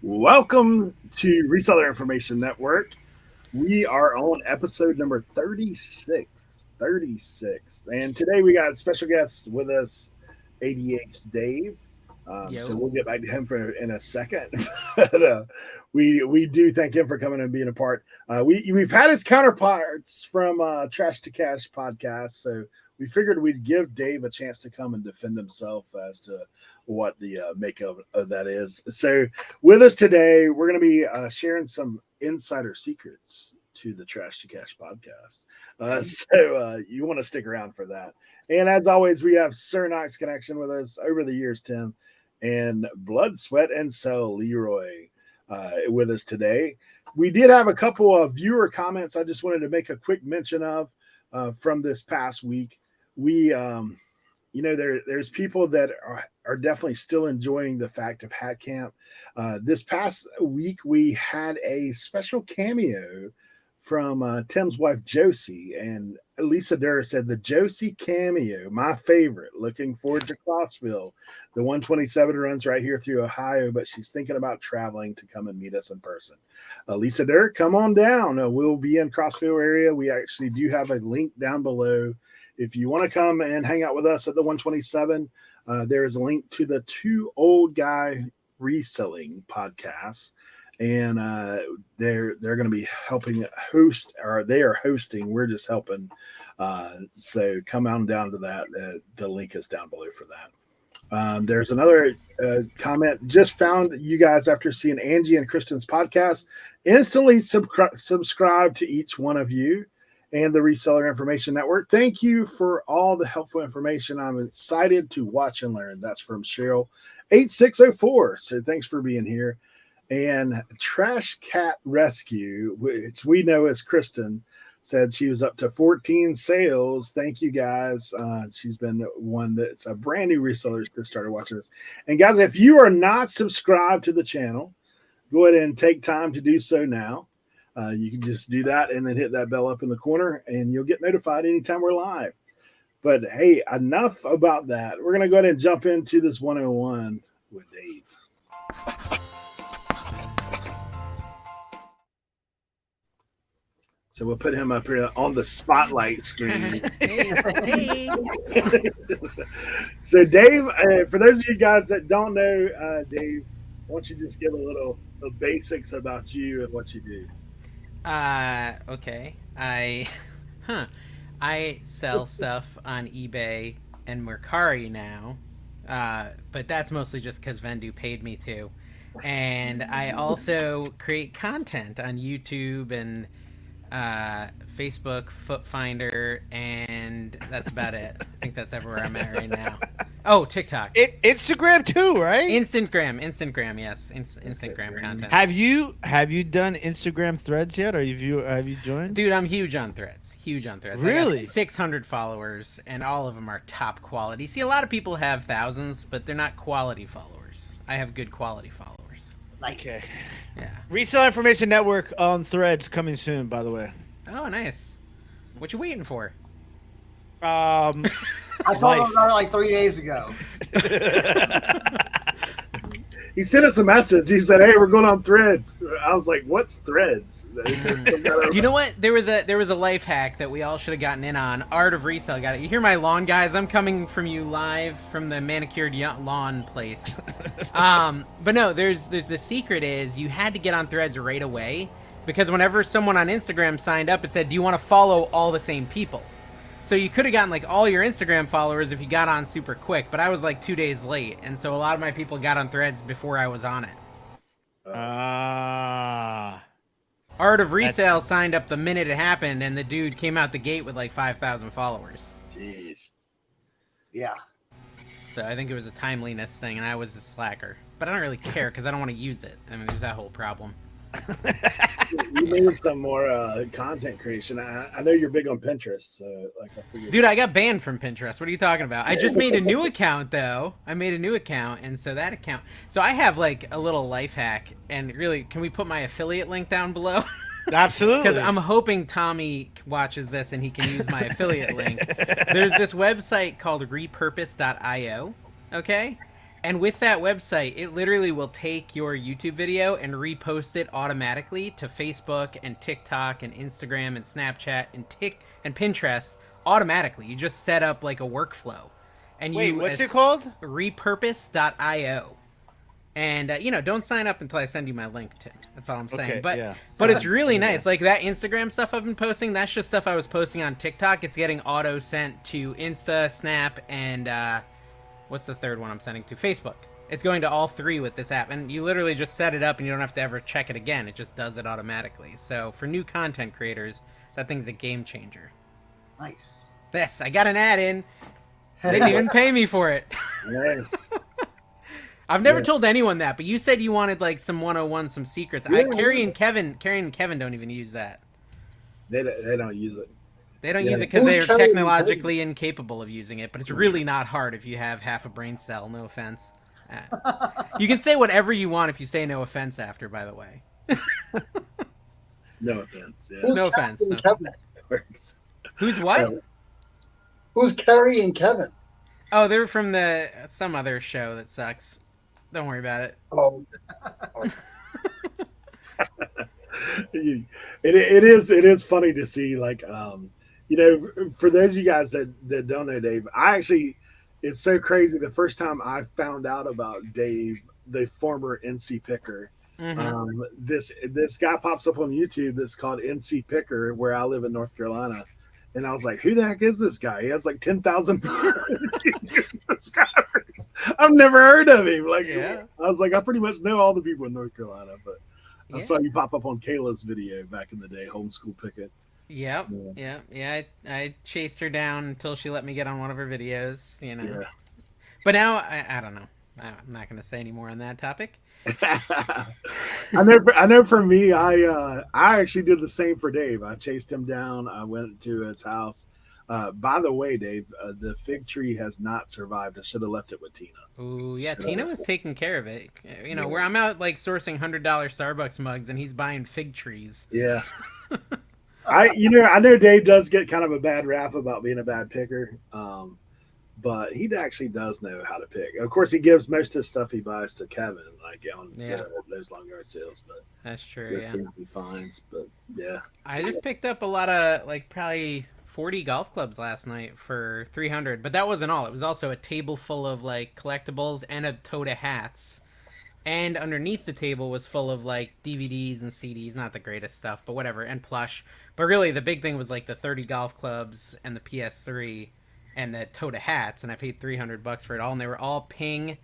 Welcome to Reseller Information Network. We are on episode number 36. 36. And today we got special guests with us, 88's Dave. So we'll get back to him in a second. But we do thank him for coming and being a part. We've had his counterparts from Trash to Cash podcast. So we figured we'd give Dave a chance to come and defend himself as to what the makeup of that is. So with us today, we're going to be sharing some insider secrets to the Trash to Cash podcast. So you want to stick around for that. And as always, we have Cernochsconnection with us over the years, Tim, and Blood, Sweat, and Soul, Leroy, with us today. We did have a couple of viewer comments I just wanted to make a quick mention of from this past week. There's people that are definitely still enjoying the fact of Hat Camp. This past week, we had a special cameo from Tim's wife, Josie, and Lisa Durr said the Josie cameo, my favorite. Looking forward to Crossville. The 127 runs right here through Ohio, but she's thinking about traveling to come and meet us in person. Lisa Durr, come on down. We'll be in Crossville area. We actually do have a link down below. If you want to come and hang out with us at the 127, there is a link to the Two Old Guy Reselling podcast. And they're going to be helping host, or they are hosting. We're just helping. So come on down to that. The link is down below for that. There's another comment. Just found you guys after seeing Angie and Kristen's podcast. Instantly subscribe to each one of you and the Reseller Information Network. Thank you for all the helpful information. I'm excited to watch and learn. That's from Cheryl 8604. So thanks for being here. And Trash Cat Rescue, which we know as Kristen, said she was up to 14 sales. Thank you, guys. She's been one that's a brand new reseller who started watching this. And guys, if you are not subscribed to the channel, go ahead and take time to do so now. You can just do that and then hit that bell up in the corner, and you'll get notified anytime we're live. But hey, enough about that. We're going to go ahead and jump into this 101 with Dave. So we'll put him up here on the spotlight screen. Hey. So Dave, for those of you guys that don't know, Dave, why don't you just give a little the basics about you and what you do? Okay. I sell stuff on eBay and Mercari now, but that's mostly just because Vendoo paid me to. And I also create content on YouTube and Facebook, Foot Finder, and that's about it. I think that's everywhere I'm at right now. Oh, TikTok. Instagram too, right? Instagram, yes. Instagram content. Have you done Instagram threads yet, or have you joined? Dude, I'm huge on threads. Really? I got 600 followers, and all of them are top quality. See, a lot of people have thousands, but they're not quality followers. I have good quality followers. Okay. Yeah. Reseller Information Network on Threads coming soon, by the way. Oh, nice. What you waiting for? I told him about it like 3 days ago. He sent us a message. He said, "Hey, we're going on Threads." I was like, "What's Threads?" You know what? There was a life hack that we all should have gotten in on. Art of Resale. Got it. You hear my lawn, guys? I'm coming from you live from the manicured lawn place. But no, there's the secret is you had to get on Threads right away, because whenever someone on Instagram signed up, it said, "Do you want to follow all the same people?" So you could have gotten like all your Instagram followers if you got on super quick, but I was like 2 days late, and so a lot of my people got on Threads before I was on it. Art of Resale signed up the minute it happened, and the dude came out the gate with like 5,000 followers. Jeez. Yeah. So I think it was a timeliness thing, and I was a slacker. But I don't really care because I don't want to use it. I mean, there's that whole problem. You need some more content creation. I know you're big on Pinterest, so like I figured. Dude, I got banned from Pinterest. What are you talking about? I just made a new account though. I made a new account, and so that account. So I have like a little life hack, and really, can we put my affiliate link down below? Absolutely. Because I'm hoping Tommy watches this and he can use my affiliate link. There's this website called repurpose.io. Okay. And with that website, it literally will take your YouTube video and repost it automatically to Facebook and TikTok and Instagram and Snapchat and Pinterest automatically. You just set up like a workflow. And Wait, what's it called? Repurpose.io. And, don't sign up until I send you my link, Tim. That's all I'm saying. Okay, But yeah. but it's really nice. Like, that Instagram stuff I've been posting, that's just stuff I was posting on TikTok. It's getting auto-sent to Insta, Snap, and, what's the third one I'm sending to? Facebook. It's going to all three with this app. And you literally just set it up, and you don't have to ever check it again. It just does it automatically. So, for new content creators, that thing's a game changer. Nice. This, I got an ad in. They didn't even pay me for it. Nice. I've never told anyone that, but you said you wanted like some 101, some secrets. Carrie and Kevin don't even use that. They don't use it. They don't use it because they're technologically incapable of using it, but it's really not hard if you have half a brain cell, no offense. You can say whatever you want if you say no offense after, by the way. No offense. Yeah. No offense. No. Works. Who's what? Who's Carrie and Kevin? Oh, they're from some other show that sucks. Don't worry about it. Oh, it is funny to see, like, for those of you guys that don't know Dave, it's so crazy. The first time I found out about Dave, the former NC Picker, this guy pops up on YouTube that's called NC Picker, where I live in North Carolina. And I was like, who the heck is this guy? He has like 10,000 subscribers. I've never heard of him. Like, I was like, I pretty much know all the people in North Carolina, but I saw you pop up on Kayla's video back in the day, homeschool picking. Yep. Yeah. I chased her down until she let me get on one of her videos, Yeah. But now, I don't know. I'm not going to say any more on that topic. I know for me, I actually did the same for Dave. I chased him down. I went to his house. By the way, Dave, the fig tree has not survived. I should have left it with Tina. Ooh, yeah, Tina was taking care of it. Where I'm out like sourcing $100 Starbucks mugs and he's buying fig trees. Yeah. I know Dave does get kind of a bad rap about being a bad picker. But he actually does know how to pick. Of course, he gives most of his stuff he buys to Kevin, like on those long yard sales. But that's true. Yeah, he finds. But yeah, I just picked up a lot of probably 40 golf clubs last night for $300. But that wasn't all. It was also a table full of collectibles and a tote of hats. And underneath the table was full of DVDs and CDs, not the greatest stuff, but whatever, and plush. But really, the big thing was the 30 golf clubs and the PS3. And the tote of hats, and I paid $300 for it all, and they were all Ping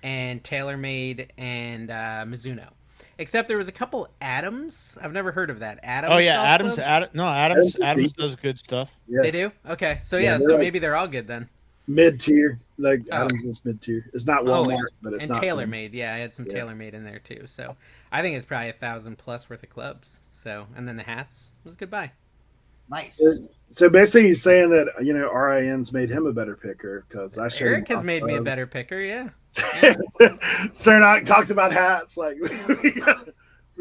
and TaylorMade and Mizuno. Except there was a couple Adams. I've never heard of that. Adams. Oh yeah, Adams. Adams does good stuff. Yeah. They do. Okay, so maybe they're all good then. Mid tier, Adams is mid tier. It's not Walmart, but it's not TaylorMade. Yeah, I had some TaylorMade in there too. So I think it's probably $1,000+ worth of clubs. So and then the hats was a good buy. Nice. So basically, he's saying that RIN's made him a better picker because Eric has made me a better picker. Yeah. Cernoch talked about hats.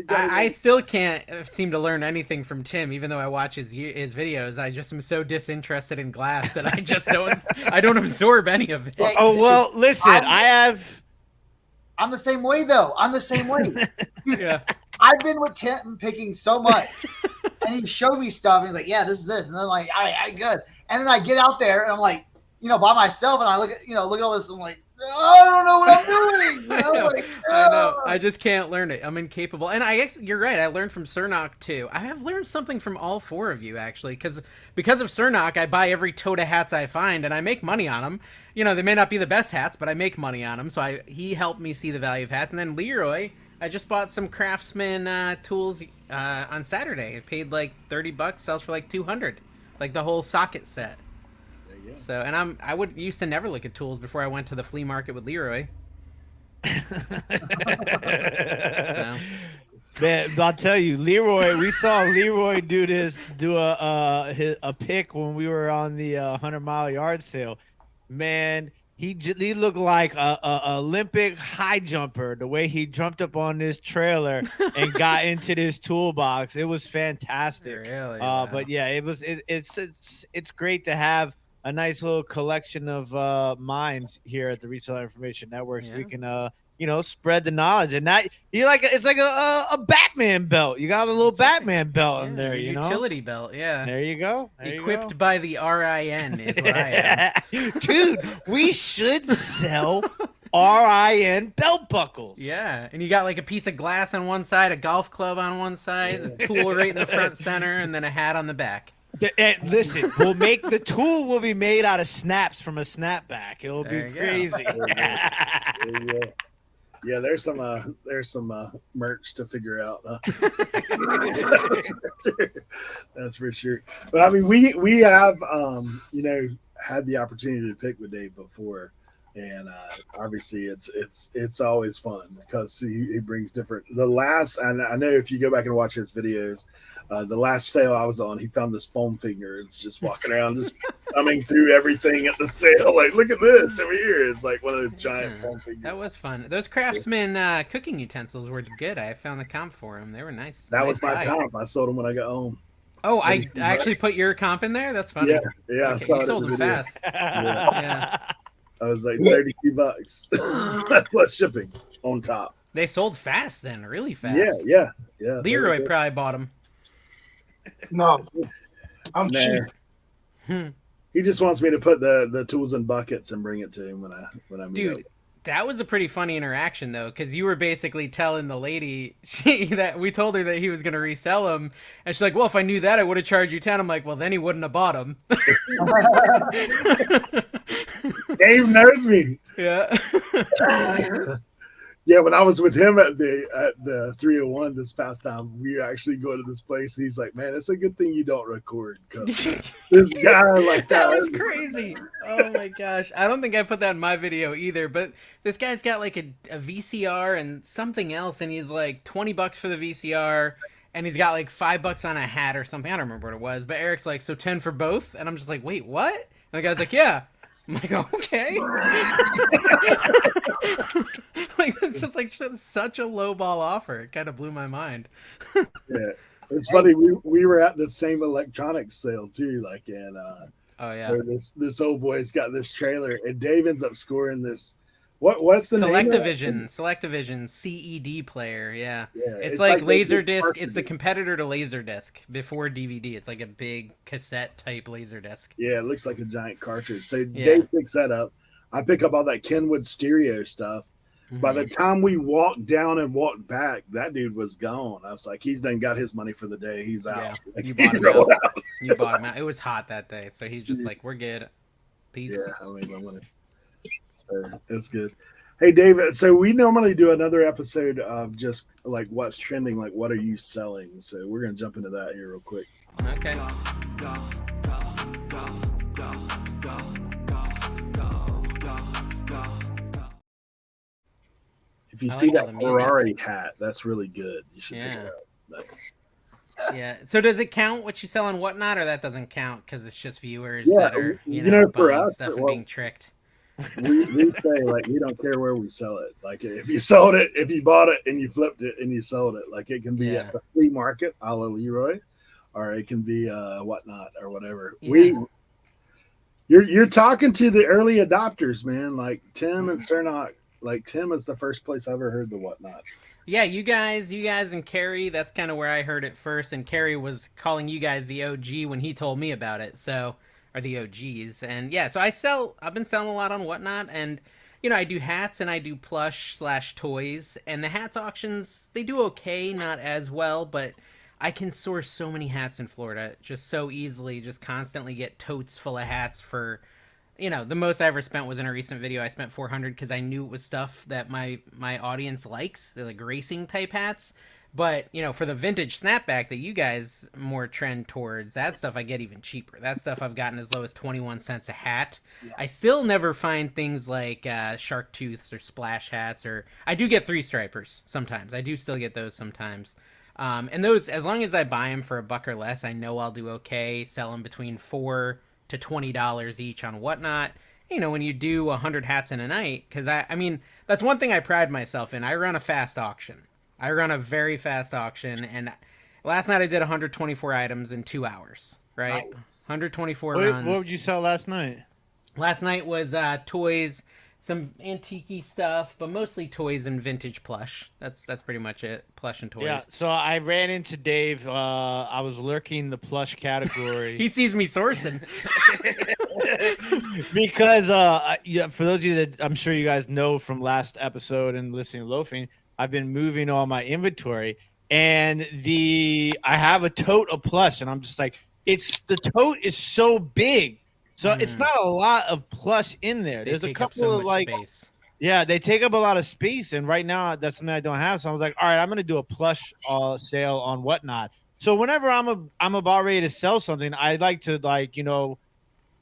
I still can't seem to learn anything from Tim, even though I watch his videos. I just am so disinterested in glass that I just don't absorb any of it. Oh well, listen, I'm the same way though. I'm the same way. Yeah. I've been with Tim picking so much. And he showed me stuff, and he's like, "Yeah, this is this," and I'm like, "All right, good." And then I get out there, and I'm like, by myself, and I look at all this, and I'm like, "I don't know what I'm doing." I know. I just can't learn it. I'm incapable. And I guess you're right. I learned from Cernoch too. I have learned something from all four of you actually, because of Cernoch, I buy every tote of hats I find, and I make money on them. They may not be the best hats, but I make money on them. So he helped me see the value of hats, and then Leroy. I just bought some Craftsman tools on Saturday. I paid $30, sells for $200, the whole socket set. There you go. So, and I used to never look at tools before I went to the flea market with Leroy. Man, I'll tell you, Leroy. We saw Leroy do a pick when we were on the 100-mile yard sale. Man. He looked like a Olympic high jumper, the way he jumped up on this trailer and got into this toolbox. It was fantastic. Really? Wow. But yeah, it's great to have a nice little collection of minds here at the Reseller Information Network, so we can spread the knowledge. And that it's like a Batman belt. You got a little Batman belt in there, utility belt. Yeah, there you go. Equipped by the RIN is what I am. Dude, we should sell RIN belt buckles. Yeah, and you got like a piece of glass on one side, a golf club on one side, a tool right in the front center, and then a hat on the back. Listen, the tool will be made out of snaps from a snapback. It'll be crazy. Yeah, there's some merch to figure out. That's for sure. But I mean, we have had the opportunity to pick with Dave before, and obviously it's always fun because he brings different. And I know if you go back and watch his videos, the last sale I was on, he found this foam figure. It's just walking around, just coming through everything at the sale. Like, look at this over here. It's like one of those giant foam figures. That was fun. Those Craftsman cooking utensils were good. I found the comp for them. They were nice. That was my comp. I sold them when I got home. Oh, I actually put your comp in there? That's funny. Yeah. Okay, you sold them fast. Yeah. I was like $32 plus shipping on top. They sold fast then, really fast. Yeah. Leroy probably bought them. No, I'm cheap. He just wants me to put the tools in buckets and bring it to him when I meet Dude, up. That was a pretty funny interaction though, because you were basically telling the lady that we told her that he was going to resell them, and she's like, "Well, if I knew that, I would have charged you 10." I'm like, "Well, then he wouldn't have bought them." Dave knows me. Yeah. Yeah, when I was with him at the 301 this past time, we actually go to this place. And he's like, "Man, it's a good thing you don't record because this guy like that was crazy." Oh my gosh, I don't think I put that in my video either. But this guy's got like a VCR and something else, and he's like $20 for the VCR, and he's got like $5 on a hat or something. I don't remember what it was. But Eric's like, "So 10 for both?" And I'm just like, "Wait, what?" And the guy's like, "Yeah." I'm like, okay. Like, it's just like such a low ball offer. It kind of blew my mind. Yeah, it's funny. We were at the same electronics sale too. Like, and oh yeah, so this old boy's got this trailer, and Dave ends up scoring this. What's the name? Selectavision CED player. Yeah. It's like Laserdisc. It's the competitor to Laserdisc before DVD. It's like a big cassette type Laserdisc. Yeah, it looks like a giant cartridge. So Dave picks that up. I pick up all that Kenwood stereo stuff. Mm-hmm. By the time we walked down and walked back, that dude was gone. I was like, he's done got his money for the day. He's out. Yeah, like, you bought him out. You bought him out. It was hot that day, so he's just like, we're good. Peace. Yeah, I mean, I'm gonna. So it's good. Hey, David. So we normally do another episode of just like what's trending, like what are you selling? So we're gonna jump into that here real quick. Okay. If you see that Ferrari hat, that's really good. You should pick it up. Yeah. So does it count what you sell on Whatnot, or that doesn't count because it's just viewers that are for us, being tricked? we say like we don't care where we sell it. Like if you sold it, if you bought it and you flipped it and you sold it, like it can be at the flea market, a la Leroy, or it can be Whatnot or whatever. Yeah. You're talking to the early adopters, man. Like Tim and Cernoch. Like Tim is the first place I ever heard the Whatnot. Yeah, you guys and Carrie, that's kind of where I heard it first. And Carrie was calling you guys the OG when he told me about it. So. Are the OGs. And yeah, so I've been selling a lot on Whatnot, and I do hats and I do plush/toys, and the hats auctions, they do okay, not as well, but I can source so many hats in Florida just so easily, just constantly get totes full of hats for, the most I ever spent was in a recent video. I spent $400 because I knew it was stuff that my audience likes. They're like racing type hats. But, for the vintage snapback that you guys more trend towards, that stuff I get even cheaper. That stuff I've gotten as low as 21 cents a hat. Yeah. I still never find things like shark tooths or splash hats, or I do get 3-stripers sometimes. I do still get those sometimes. And those, as long as I buy them for $1 or less, I know I'll do okay. Sell them between $4 to $20 each on Whatnot. When you do 100 hats in a night, because I mean, that's one thing I pride myself in. I run a fast auction. I run a very fast auction, and last night I did 124 items in 2 hours. right? Nice. 124 What runs. would you sell last night? Last night was toys, some antique stuff, but mostly toys and vintage plush. That's pretty much it. Plush and toys. Yeah, so I ran into Dave. I was lurking the plush category. He sees me sourcing. Because yeah, for those of you that I'm sure you guys know from last episode and listening to Loafing, I've been moving all my inventory, and I have a tote of plush, and I'm just like, the tote is so big, so it's not a lot of plush in there. There's a couple of like space. Yeah, they take up a lot of space, and right now that's something I don't have. So I was like, all right, I'm gonna do a plush sale on Whatnot. So whenever I'm about ready to sell something, I like to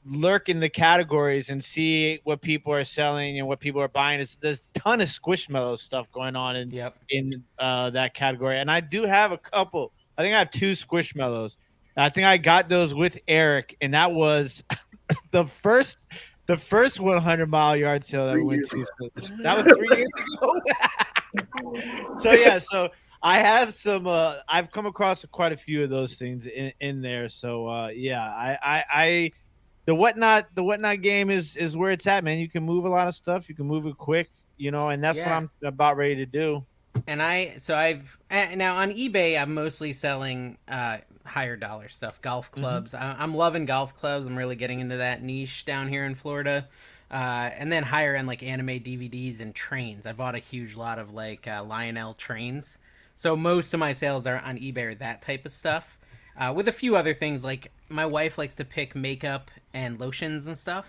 lurk in the categories and see what people are selling and what people are buying. There's a ton of Squishmallow stuff going on in that category, and I do have a couple. I think I have 2 Squishmallows. I think I got those with Eric, and that was the first 100-mile yard sale that we went to. So that was 3 years ago. So yeah, so I have some. I've come across quite a few of those things in there. So yeah, I the whatnot game is where it's at, man. You can move a lot of stuff. You can move it quick, and that's what I'm about ready to do. And I've now on eBay, I'm mostly selling higher dollar stuff, golf clubs. I'm loving golf clubs. I'm really getting into that niche down here in Florida. And then higher end like anime DVDs and trains. I bought a huge lot of like Lionel trains. So most of my sales are on eBay or that type of stuff. With a few other things, like my wife likes to pick makeup and lotions and stuff.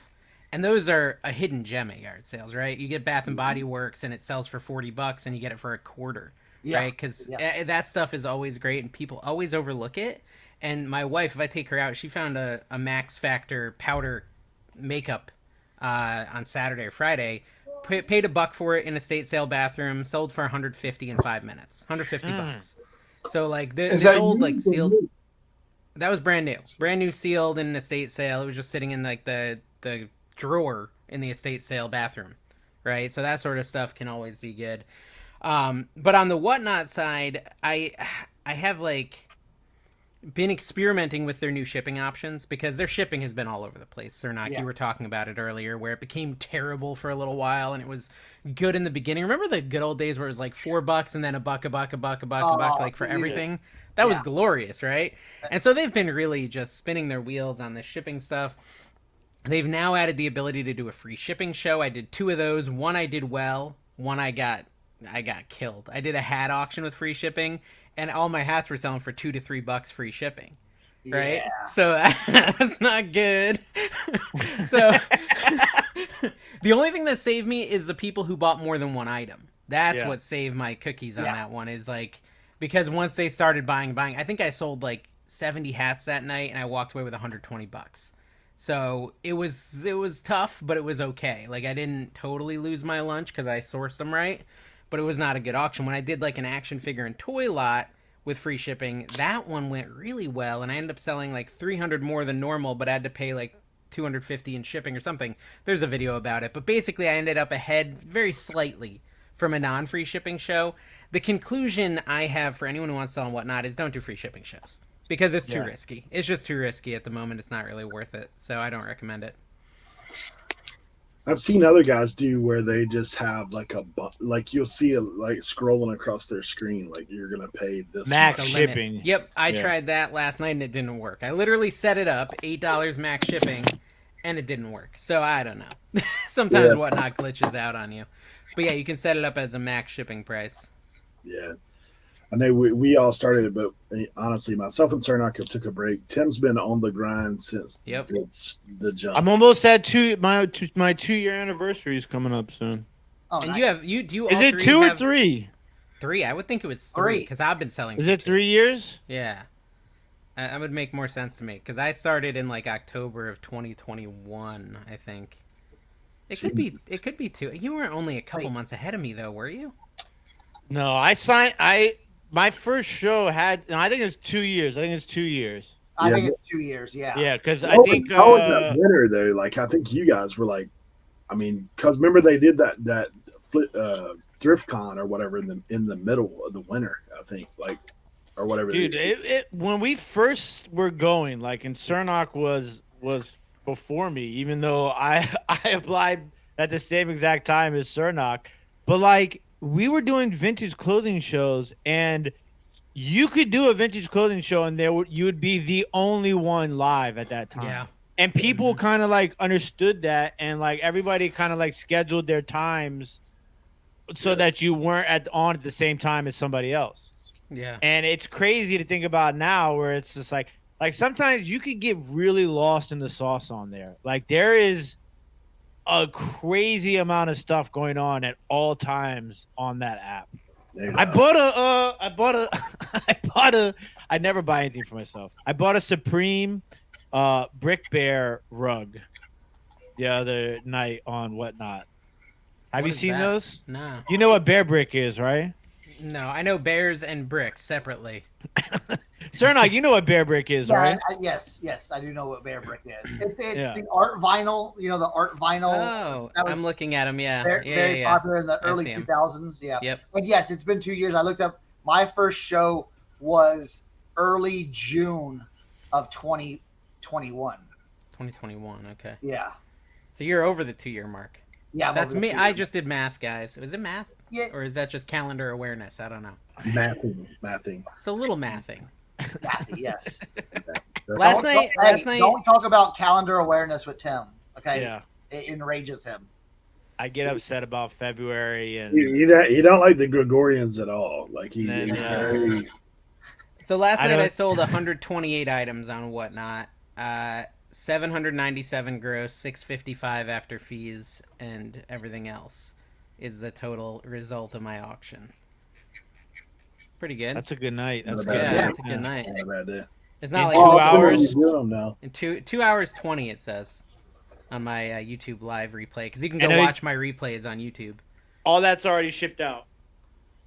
And those are a hidden gem at yard sales, right? You get Bath and Body Works and it sells for $40 and you get it for $25, right? Because that stuff is always great and people always overlook it. And my wife, if I take her out, she found a Max Factor powder makeup on Saturday or Friday. Paid $1 for it in a state sale bathroom. Sold for $150 in 5 minutes. $150. So like this old like sealed. That was brand new sealed in an estate sale. It was just sitting in like the drawer in the estate sale bathroom, right? So that sort of stuff can always be good. But on the Whatnot side, I have like been experimenting with their new shipping options because their shipping has been all over the place. Cernoch, you were talking about it earlier, where it became terrible for a little while and it was good in the beginning. Remember the good old days where it was like $4 and then a buck, like for everything? That was glorious, right? And so they've been really just spinning their wheels on the shipping stuff. They've now added the ability to do a free shipping show. I did 2 of those. One I did well. One I got killed. I did a hat auction with free shipping, and all my hats were selling for $2 to $3 free shipping. Right? Yeah. So that's not good. So the only thing that saved me is the people who bought more than one item. That's what saved my cookies on that one, is like, because once they started buying, I think I sold like 70 hats that night and I walked away with $120. So it was tough, but it was okay. Like I didn't totally lose my lunch because I sourced them right, but it was not a good auction. When I did like an action figure and toy lot with free shipping, that one went really well, and I ended up selling like 300 more than normal, but I had to pay like $250 in shipping or something. There's a video about it, but basically I ended up ahead very slightly from a non-free shipping show. The conclusion I have for anyone who wants to sell and whatnot is don't do free shipping shows. Because it's too risky. It's just too risky at the moment. It's not really worth it. So I don't recommend it. I've seen other guys do where they just have like like you'll see it like scrolling across their screen, like you're gonna pay this max much. shipping. Yep, I tried that last night and it didn't work. I literally set it up $8 max shipping, and it didn't work. So I don't know. Sometimes Whatnot glitches out on you, but yeah, you can set it up as a max shipping price. Yeah. I know we all started it, but honestly, myself and Cernoch took a break. Tim's been on the grind since the jump. I'm almost at my 2-year anniversary is coming up soon. Oh, and nice. do you is all it 2 or 3? 3. I would think it was 3 because I've been selling. Is it 3 years? Yeah, that would make more sense to me because I started in like October of 2021. I think it could be 2. You were only a couple months ahead of me though, were you? No, my first show I think it's 2 years. I think it's 2 years. I think it's 2 years. Yeah. Yeah, because I think I was that winter though. Like I think you guys were like, I mean, because remember they did that thrift con or whatever in the middle of the winter. I think like or whatever. Dude, when we first were going, like, and Cernoch was before me, even though I applied at the same exact time as Cernoch, but like we were doing vintage clothing shows, and you could do a vintage clothing show, and you would be the only one live at that time. Yeah. And people kind of like understood that, and like everybody kind of like scheduled their times so that you weren't on at the same time as somebody else. Yeah. And it's crazy to think about now, where it's just like sometimes you could get really lost in the sauce on there. Like there is a crazy amount of stuff going on at all times on that app. I never buy anything for myself. I bought a Supreme Brick Bear rug the other night on Whatnot. Have you seen those? No. You know what bear brick is, right? No, I know bears and bricks separately. Cernoch, you know what bear brick is, right? Yes, I do know what bear brick is. It's the art vinyl, the art vinyl. Oh, I'm looking at them, yeah. Very popular in the early 2000s, yeah. Yep. And yes, it's been 2 years. I looked up, my first show was early June of 2021. 2021, okay. Yeah. So you're over the 2-year mark. Yeah. That's me. I just did math, guys. Was it math? Yeah. Or is that just calendar awareness? I don't know. Mathing. It's a little mathing. Mathy, yes. Last night. Don't talk about calendar awareness with Tim. Okay. Yeah. It enrages him. I get upset about February, and You don't like the Gregorians at all. Like he's Then, very. So last night I sold 128 items on Whatnot. 797 gross, 655 after fees and everything else is the total result of my auction. Pretty good. that's a good night. That's Not a good. bad Yeah, it's a good night. Not a bad day. It's not In like 2 hours? In 2 hours 20 it says on my YouTube live replay, because you can go And watch my replays on YouTube. All that's already shipped out.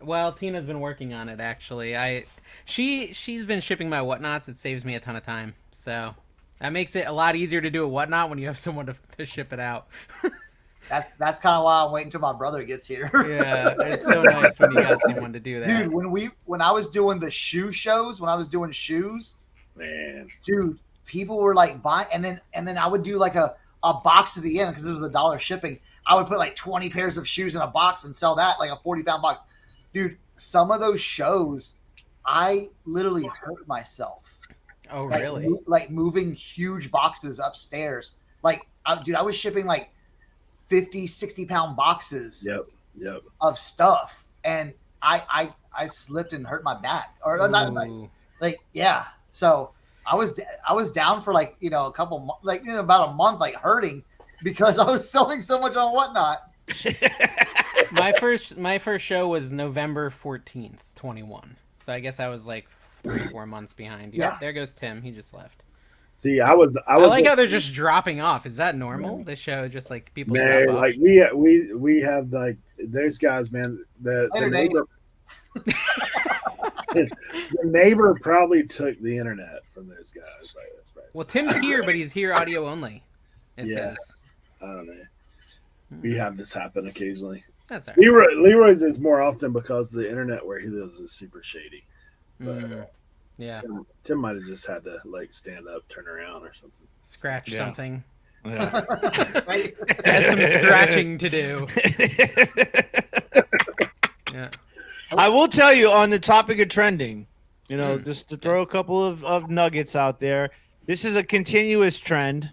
Well, Tina's been working on it actually. She's been shipping my Whatnots. It saves me a ton of time, so that makes it a lot easier to do a Whatnot when you have someone to ship it out. That's kind of why I'm waiting until my brother gets here. Yeah, it's so nice when you got someone to do that. Dude, when I was doing the shoe shows, when I was doing shoes, Man, dude, people were like buying, and then I would do like a box at the end because it was $1 shipping. I would put like 20 pairs of shoes in a box and sell that like a 40-pound box. Dude, some of those shows, I literally hurt myself. Oh, really? Like moving huge boxes upstairs. Like, I was shipping like 50, 60-pound boxes Yep. of stuff, and I slipped and hurt my back, or not, like yeah. So I was down for like a couple like about a month, like hurting because I was selling so much on Whatnot. My first show was November 14th, 21. So I guess I was like 3-4 months behind. Yeah, there goes Tim. He just left. See, I was like how they're just dropping off. Is that normal? This show just like people drop off? Like we have like those guys, man. The neighbor, the neighbor probably took the internet from those guys. Like that's right. Well, Tim's here, but he's here audio only. It says. I don't know. We have this happen occasionally. That's all right. Leroy's is more often because the internet where he lives is super shady. But, yeah. Tim might have just had to like stand up, turn around, or something. Scratch something. Yeah. Had some scratching to do. Yeah. I will tell you on the topic of trending, just to throw a couple of nuggets out there. This is a continuous trend.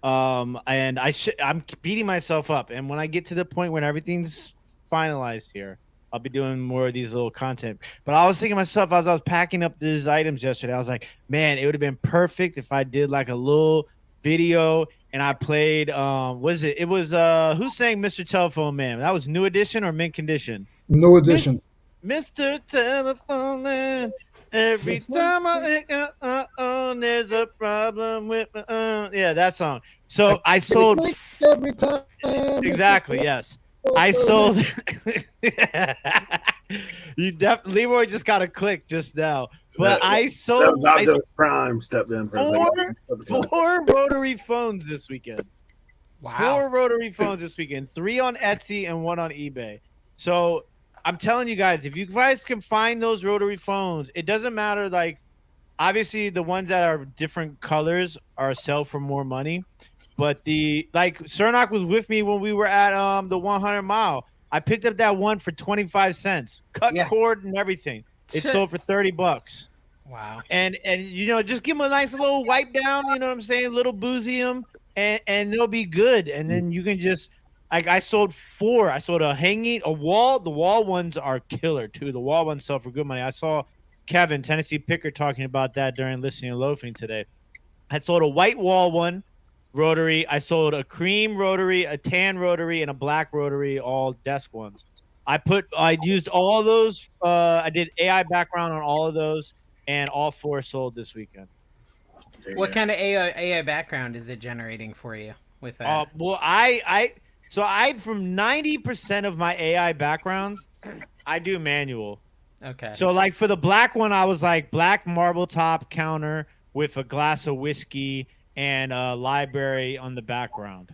And I'm beating myself up. And when I get to the point when everything's finalized here, I'll be doing more of these little content. But I was thinking to myself as I was packing up these items yesterday, I was like, man, it would have been perfect if I did like a little video and I played It was who sang Mr. Telephone Man? That was New Edition or Mint Condition? New Edition. Mr. Telephone Man. Every time I think there's a problem with yeah, that song. So I sold every time. Exactly, yes. I sold Leroy just got a click just now. But I sold Prime stepped in for four rotary phones this weekend. Wow. 4 rotary phones this weekend. 3 on Etsy and 1 on eBay. So I'm telling you guys, if you guys can find those rotary phones, it doesn't matter. Like, obviously, the ones that are different colors are sell for more money. But Cernoch was with me when we were at the 100 mile. I picked up that one for 25 cents, cut cord and everything. It sold for $30. Wow. And just give them a nice little wipe down. You know what I'm saying? Little boozy them, and they'll be good. And then you can just I sold 4. I sold a wall. The wall ones are killer too. The wall ones sell for good money. I saw Kevin Tennessee Picker talking about that during Listening and Loafing today. I sold a white wall one rotary. I sold a cream rotary, a tan rotary, and a black rotary, all desk ones. I used all of those. I did AI background on all of those, and all 4 sold this weekend. What kind of AI background is it generating for you with that? Well, I from 90% of my AI backgrounds, I do manual. Okay. So like for the black one, I was like black marble top counter with a glass of whiskey and a library on the background.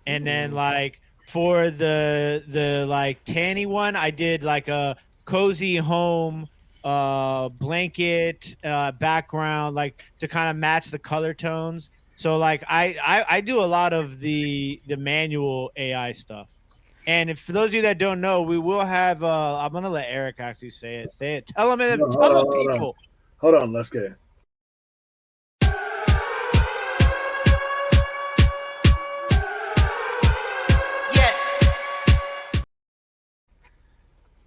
And then like for the like tanny one, I did like a cozy home blanket background, like to kind of match the color tones. So like I do a lot of the manual AI stuff. And for those of you that don't know, we will have I'm gonna let Eric actually say it. Tell them people. Hold on, let's go.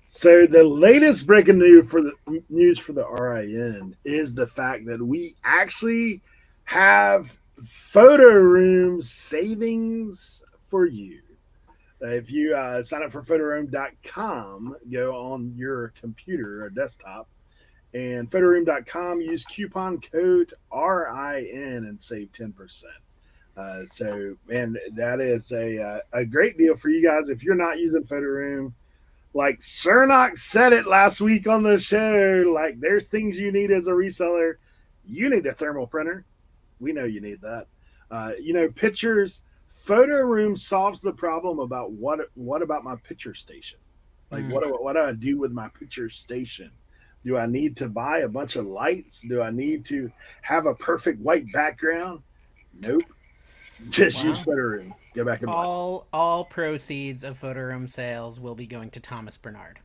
So the latest breaking news for the RIN is the fact that we actually have photo room savings for you. If you sign up for photoroom.com, go on your computer or desktop, and photoroom.com, use coupon code RIN and save 10%. And that is a great deal for you guys if you're not using Photoroom. Like Cernoch said it last week on the show, like there's things you need as a reseller. You need a thermal printer. We know you need that. Pictures. Photoroom solves the problem about what about my picture station? Like what do I do with my picture station? Do I need to buy a bunch of lights? Do I need to have a perfect white background? Nope. Just use Photoroom. Go back and all proceeds of Photoroom sales will be going to Thomas Bernard.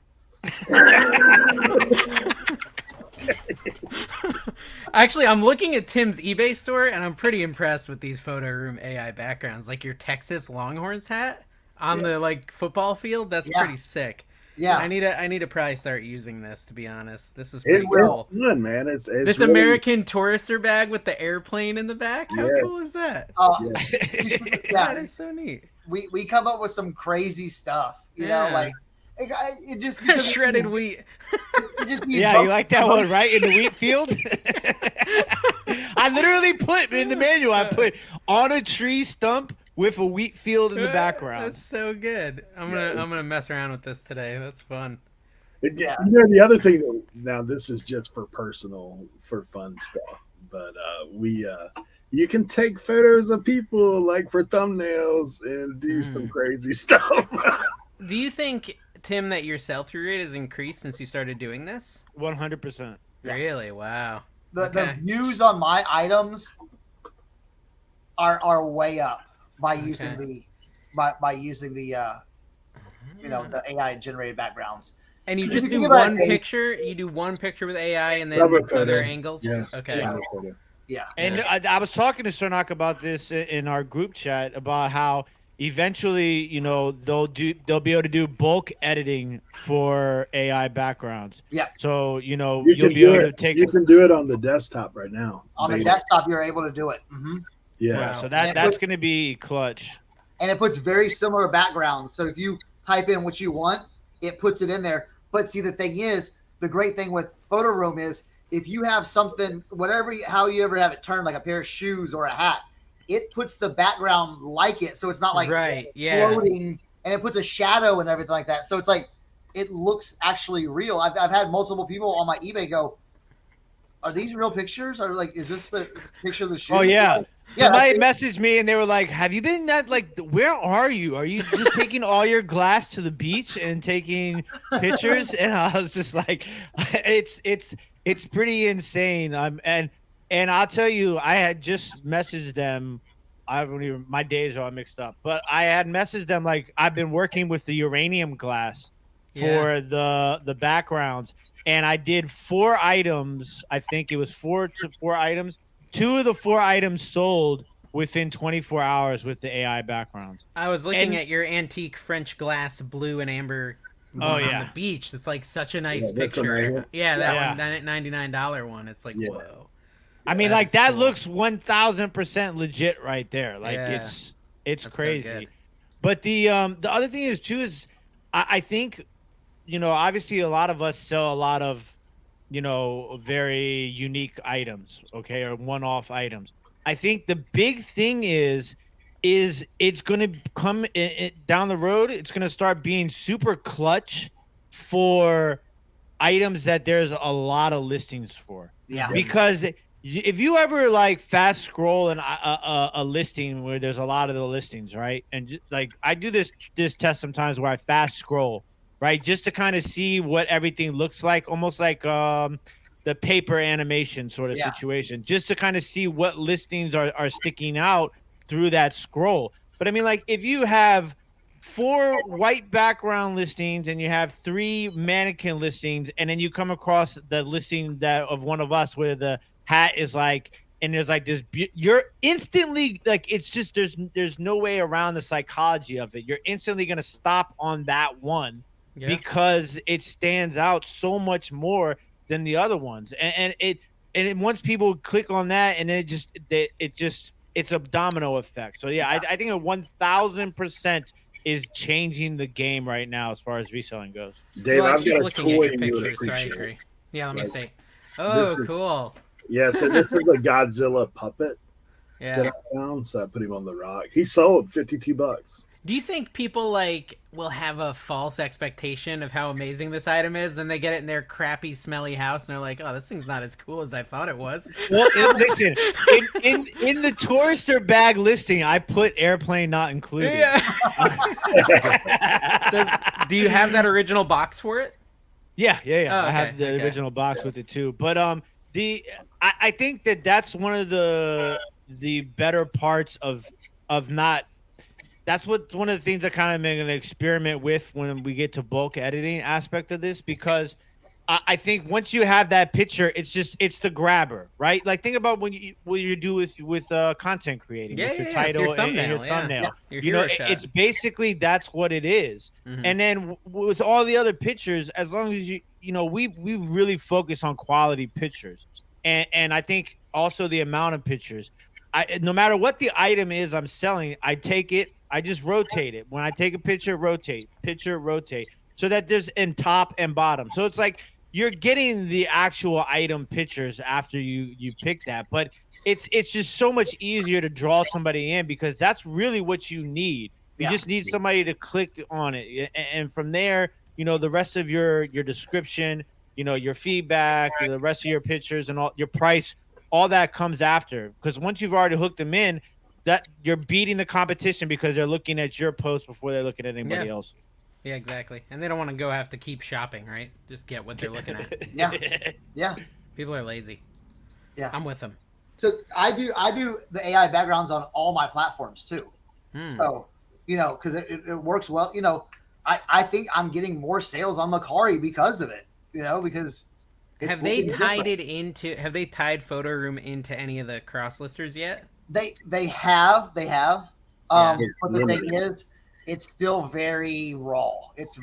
Actually, I'm looking at Tim's eBay store, and I'm pretty impressed with these Photoroom AI backgrounds. Like your Texas Longhorns hat on the like football field. That's pretty sick. Yeah, I need to probably start using this. To be honest, this is pretty cool. Fun, man. It's this really... American Tourister bag with the airplane in the back. How cool is that? That is so neat. We come up with some crazy stuff. You know, like it just shredded wheat. You like that one right in the wheat field? I literally put in the manual. I put on a tree stump with a wheat field in the background. That's so good. I'm gonna mess around with this today. That's fun. The other thing. Now this is just for fun stuff. But you can take photos of people like for thumbnails and do some crazy stuff. Do you think, Tim, that your sell-through rate has increased since you started doing this? 100%. Really? Wow. The views on my items are way up. By using the the AI generated backgrounds. And you just do one picture. You do one picture with AI and then other angles. Yeah. Okay. Yeah. And I was talking to Cernoch about this in our group chat about how eventually, they'll be able to do bulk editing for AI backgrounds. Yeah. So you'll be able to take. You can do it on the desktop right now. On the desktop, you're able to do it. Mm-hmm. Yeah. Wow. So that's going to be clutch. And it puts very similar backgrounds. So if you type in what you want, it puts it in there. But see, the thing is, the great thing with Photoroom is if you have something, how you ever have it turned, like a pair of shoes or a hat, it puts the background like it. So it's not like floating, and it puts a shadow and everything like that. So it's like, it looks actually real. I've had multiple people on my eBay go, are these real pictures? Or like, is this the picture of the shoe? Oh yeah. Somebody messaged me and they were like, "Have you been that like? Where are you? Are you just taking all your glass to the beach and taking pictures?" And I was just like, "It's pretty insane." And I'll tell you, I had just messaged them. I don't even, my days are all mixed up, but I had messaged them like I've been working with the uranium glass for the backgrounds, and I did 4 items. I think it was 4 items. 2 of the 4 items sold within 24 hours with the AI backgrounds. I was looking at your antique French glass blue and amber on the beach. It's like such a nice picture. One that one, $99 one. It's like, whoa. I mean, like that cool. Looks 1000% legit right there. Like it's crazy. So but the other thing is too is I think, you know, obviously a lot of us sell a lot of, you know, very unique items, okay, or one-off items. I think the big thing is it's going to come down the road. It's going to start being super clutch for items that there's a lot of listings for. Yeah. Because if you ever like fast scroll a listing where there's a lot of the listings, right? And like I do this test sometimes where I fast scroll, right? Just to kind of see what everything looks like, almost like the paper animation sort of situation, just to kind of see what listings are sticking out through that scroll. But I mean, like if you have 4 white background listings and you have 3 mannequin listings, and then you come across the listing that of one of us where the hat is like, and there's like this, you're instantly like, it's just, there's no way around the psychology of it. You're instantly going to stop on that one because it stands out so much more than the other ones. And once people click on that, and it's a domino effect. So yeah, I think 1000% is changing the game right now as far as reselling goes. Dave, well, I've got a toy at your pictures, so I agree. Yeah, let me see. Oh, cool. Yeah, so this is a Godzilla puppet that I found, so I put him on the rock. He sold $52. Do you think people like will have a false expectation of how amazing this item is, and they get it in their crappy, smelly house, and they're like, "Oh, this thing's not as cool as I thought it was"? Well, listen, in the tourister bag listing, I put airplane not included. Yeah. Do you have that original box for it? Yeah. Oh, okay, I have the original box with it too. But I think that's one of the better parts of not. That's one of the things I kind of make an experiment with when we get to bulk editing aspect of this, because I think once you have that picture, it's the grabber, right? Like think about what you do with content creating, with your title and your thumbnail. You know, it's basically that's what it is. Mm-hmm. And then with all the other pictures, as long as you know, we really focus on quality pictures, and I think also the amount of pictures. No matter what the item is I'm selling, I take it. I just rotate it. When I take a picture, rotate, so that there's in top and bottom. So it's like you're getting the actual item pictures after you pick that. But it's just so much easier to draw somebody in, because that's really what you need. You just need somebody to click on it. And from there, you know, the rest of your description, you know, your feedback, the rest of your pictures and all your price, all that comes after. Because once you've already hooked them in, that you're beating the competition because they're looking at your post before they're looking at anybody else. Yeah, exactly. And they don't want to have to keep shopping, right? Just get what they're looking at. Yeah. People are lazy. Yeah, I'm with them. So I do the AI backgrounds on all my platforms too. So, you know, because it works well. You know, I think I'm getting more sales on Macari because of it. You know, because have they tied Photo Room into any of the cross listers yet? They have. But the thing is, it's still very raw. It's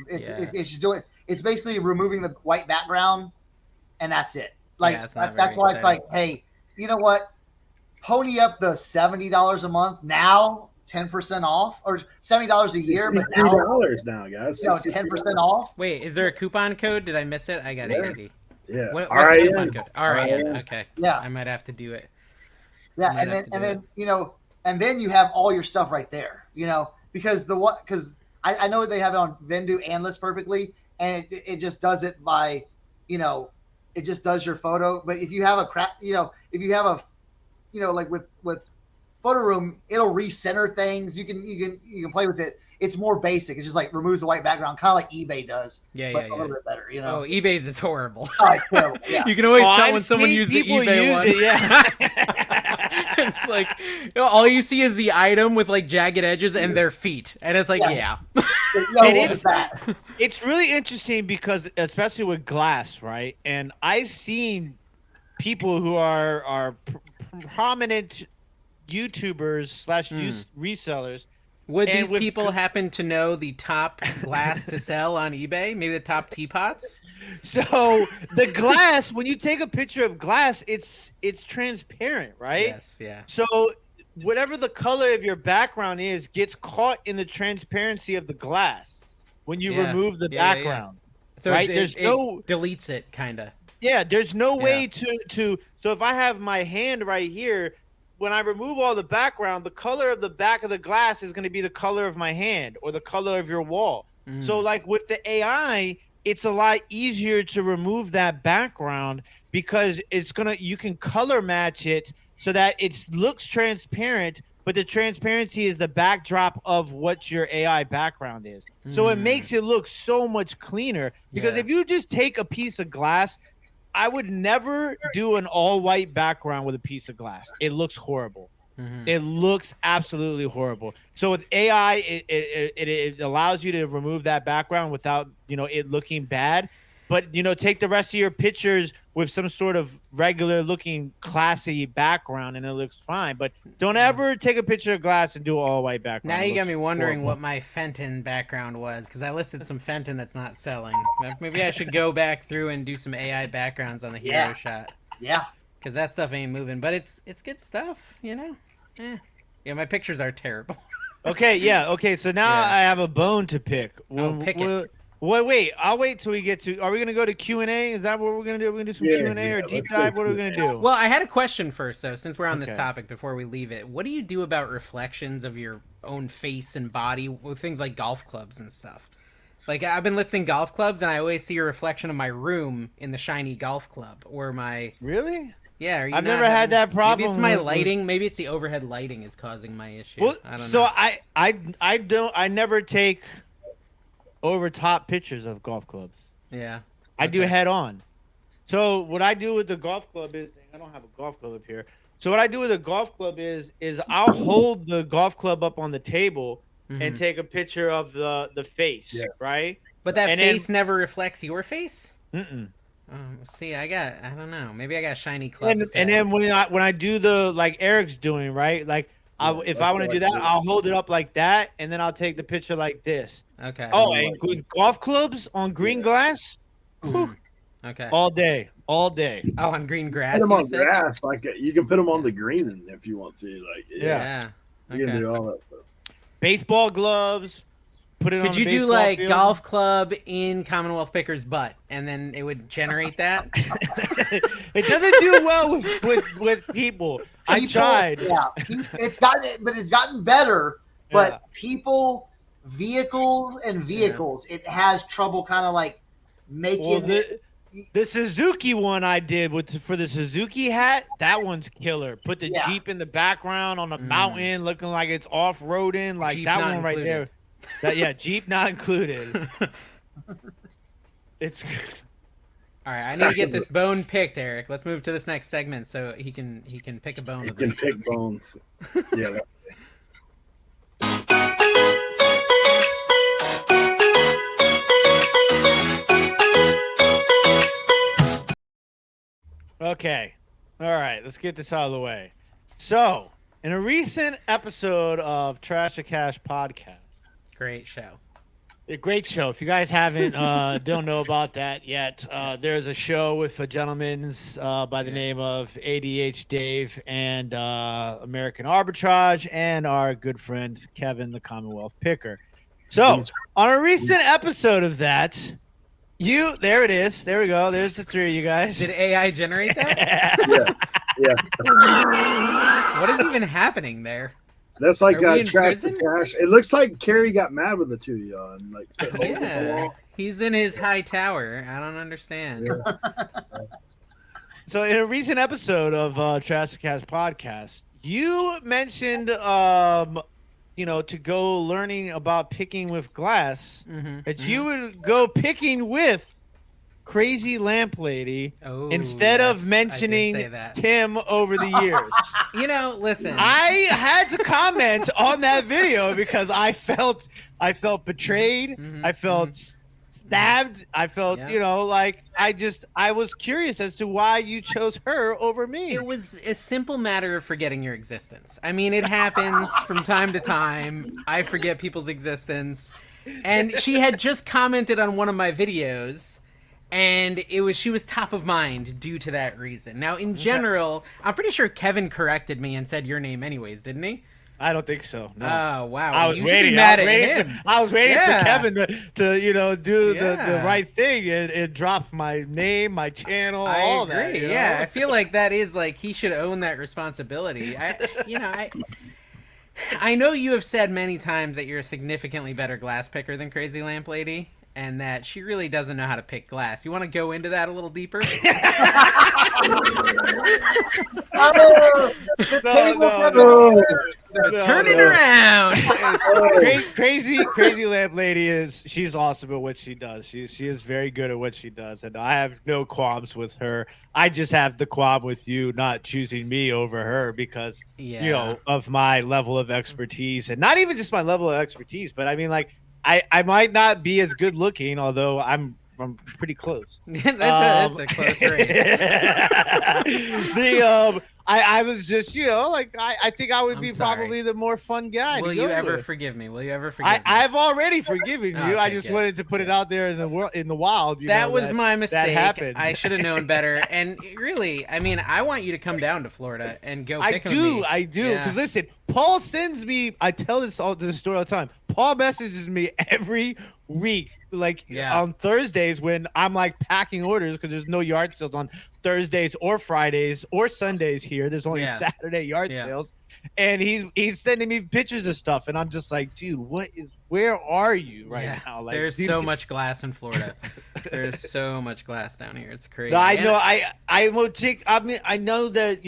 just doing. It's basically removing the white background, and that's it. Like that's why it's like, hey, you know what? Pony up the $70 a month now, 10% off, or $70 a year, but now $10 now, guys. You know, 10% off. Wait, is there a coupon code? Did I miss it? I got AID. Yeah. What's the coupon code? RIN. Okay. Yeah. I might have to do it. Yeah, and then you know, and then you have all your stuff right there, you know, because I know they have it on Vendoo and List Perfectly, and it just does it by, you know, it just does your photo. But if you have like with photo room, it'll recenter things. You can play with it. It's more basic. It's just like removes the white background, kind of like eBay does. Yeah, but yeah, a little bit better, you know. Oh, eBay's is horrible. Oh, it's terrible. Yeah. You can always tell I've when someone seen used the people eBay use one. it, yeah. It's like all you see is the item with like jagged edges and their feet, and it's like, yeah. No, And what is that? It's really interesting because, especially with glass, right? And I've seen people who are prominent YouTubers slash resellers. Would And these with people happen to know the top glass to sell on eBay? Maybe the top teapots? So the glass, when you take a picture of glass, it's transparent, right? Yes, yeah. So whatever the color of your background is gets caught in the transparency of the glass when you Yeah. remove the Yeah, yeah, background. So Right? it There's no deletes it, kind of. Yeah, there's no way to so if I have my hand right here, when I remove all the background, the color of the back of the glass is going to be the color of my hand or the color of your wall. So like with the AI, it's a lot easier to remove that background because you can color match it so that it looks transparent, but the transparency is the backdrop of what your AI background is. So it makes it look so much cleaner because if you just take a piece of glass, I would never do an all white background with a piece of glass. It looks horrible. It looks absolutely horrible. So with AI, it allows you to remove that background without, it looking bad. But, take the rest of your pictures with some sort of regular looking classy background and it looks fine. But don't ever take a picture of glass and do an all white background. Now you got me wondering horrible. what my Fenton background was, because I listed some Fenton that's not selling. So maybe I should go back through and do some AI backgrounds on the hero shot. Yeah. Because that stuff ain't moving. But it's good stuff, Yeah, my pictures are terrible. Okay, yeah. Okay, so now I have a bone to pick. Pick it. Wait. I'll wait till we get to. Are we gonna go to Q&A? Is that what we're gonna do? We're gonna do some Q&A or deep dive? What are we gonna do? Well, I had a question first, though, since we're on this topic before we leave it. What do you do about reflections of your own face and body with things like golf clubs and stuff? Like, I've been listing golf clubs, and I always see a reflection of my room in the shiny golf club, or my... Really? Yeah, are you I've not never had that problem. Maybe it's my lighting. Maybe it's the overhead lighting is causing my issue. Well, I don't know. so I never take over top pictures of golf clubs. Yeah. I do head on. So what I do with the golf club is, I don't have a golf club up here. So what I do with a golf club is I'll hold the golf club up on the table and take a picture of the face, right? But that And face then- never reflects your face? Mm-mm. See, I don't know. Maybe I got shiny clubs. And then when I do the like Eric's doing, right? Like if I want to do that, I'll hold it up like that, and then I'll take the picture like this. Okay. Oh, and with golf clubs on green glass, Okay. all day. Oh, on green grass. Put them you on said? grass, like you can put them on the green if you want to. Like, Yeah. you can Okay. do all that stuff. Baseball gloves. Put it on Could the you do baseball like field. golf club in Commonwealth Picker's butt, and then it would generate that? It doesn't do well with people. I People- tried. Yeah, it's gotten better. But people, vehicles, it has trouble kind of like making Well, it. the Suzuki one I did for the Suzuki hat, that one's killer. Put the Yeah. Jeep in the background on a mountain, looking like it's off-roading, like Jeep that not one right included. there. Jeep not included. It's All right, I need to get this bone picked, Eric. Let's move to this next segment so he can pick a bone. You with can me. pick bones. Yeah, that's okay. All right, let's get this out of the way. So, in a recent episode of Trash to Cash podcast, Great show. a great show. If you guys haven't don't know about that yet, there's a show with a gentleman by the name of ADH Dave and American Arbitrage and our good friend Kevin, the Commonwealth Picker. So on a recent episode of that, there it is. There we go. There's the three of you guys. Did AI generate that? yeah. What is even happening there? That's like Are we in trash to prison? cash. It looks like Carrie got mad with the two of y'all. And like, Yeah, he's in his high tower. I don't understand. So in a recent episode of Trash to Cast podcast, You mentioned, to go learning about picking with glass. That you would go picking with Crazy Lamp Lady instead of mentioning Tim over the years. Listen. I had to comment on that video because I felt betrayed. I felt stabbed. I felt, I was curious as to why you chose her over me. It was a simple matter of forgetting your existence. I mean, it happens from time to time. I forget people's existence. And she had just commented on one of my videos, and she was top of mind due to that reason. Now, in general, I'm pretty sure Kevin corrected me and said your name anyways, didn't he? I don't think so. No. Oh wow! I was waiting. I was waiting for Kevin to do the right thing and drop my name, my channel, all that. Yeah, I feel like that is he should own that responsibility. I know you have said many times that you're a significantly better glass picker than Crazy Lamp Lady, and that she really doesn't know how to pick glass. You want to go into that a little deeper? Turn it around. Crazy Lamp Lady she's awesome at what she does. She is very good at what she does, and I have no qualms with her. I just have the qualm with you not choosing me over her because of my level of expertise, and not even just my level of expertise, but I mean I might not be as good looking, although I'm pretty close. That's a close race. I was just, I think I would be probably the more fun guy. Will you ever forgive me? Will you ever forgive me? I've already forgiven you. Okay, I just wanted to put it out there in the world, in the wild. That was my mistake. That happened. I should have known better. And really, I mean, I want you to come down to Florida and go pick with me. I do. Because listen, Paul sends me, I tell this story all the time. Paul messages me every week, on Thursdays when I'm packing orders because there's no yard sales on Thursdays or Fridays or Sundays here. There's only Saturday yard sales, and he's sending me pictures of stuff, and I'm just like, dude, where are you right now? There's so much glass in Florida. There's so much glass down here. It's crazy. No, I know. I will take. I mean, I know that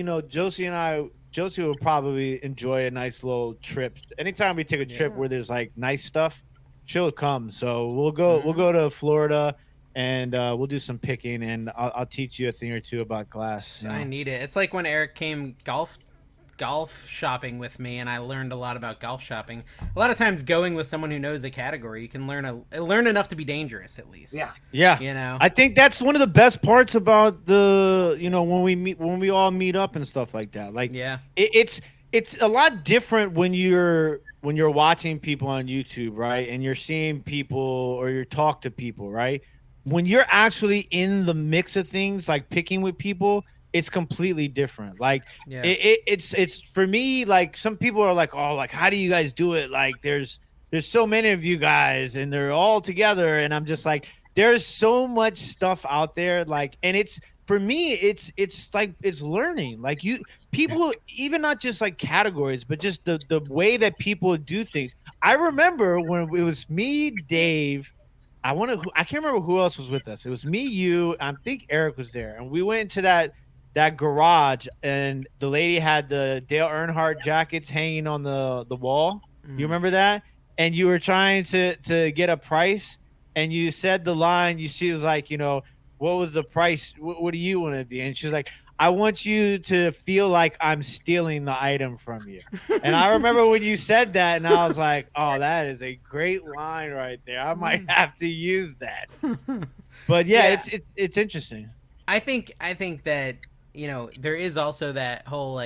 Josie will probably enjoy a nice little trip. Anytime we take a trip where there's nice stuff, she'll come. So we'll go to Florida, and we'll do some picking, and I'll teach you a thing or two about glass. I need it. It's like when Eric came golf shopping with me, and I learned a lot about golf shopping. A lot of times going with someone who knows a category, you can learn enough to be dangerous at least. Yeah. I think that's one of the best parts about the when we all meet up and stuff like that. It's a lot different when you're watching people on YouTube, right? And you're seeing people or you talk to people, right? When you're actually in the mix of things, picking with people, it's completely different. It's for me, some people are how do you guys do it? There's so many of you guys and they're all together. And I'm just there's so much stuff out there. And it's, for me, it's learning. People, even not just categories, but just the way that people do things. I remember when it was me, Dave, I can't remember who else was with us. It was me, you, I think Eric was there. And we went into that garage, and the lady had the Dale Earnhardt jackets hanging on the wall. You remember that? And you were trying to get a price, and you said the line. She was what was the price? What do you want to be? And she was like, I want you to feel like I'm stealing the item from you. And I remember when you said that, and I was like, oh, that is a great line right there. I might have to use that. But it's interesting. I think that, there is also that whole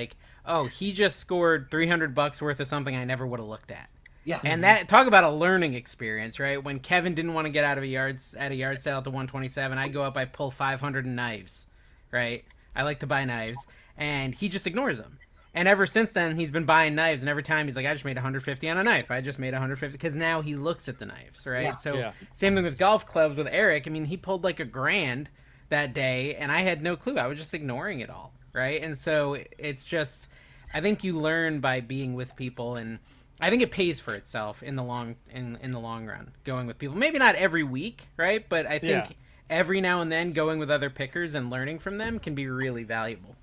he just scored $300 worth of something I never would have looked at. Yeah. And that, talk about a learning experience, right? When Kevin didn't want to get out of a yard sale at the 127, I go up, I pull 500 in knives, right? I like to buy knives, and he just ignores them. And ever since then, he's been buying knives, and every time he's like, I just made 150 on a knife. I just made 150, because now he looks at the knives, right? Same thing with golf clubs with Eric. I mean, he pulled $1,000 that day, and I had no clue. I was just ignoring it all, right? And so it's just, I think you learn by being with people, and I think it pays for itself in the long run, going with people. Maybe not every week, right? But I think every now and then going with other pickers and learning from them can be really valuable.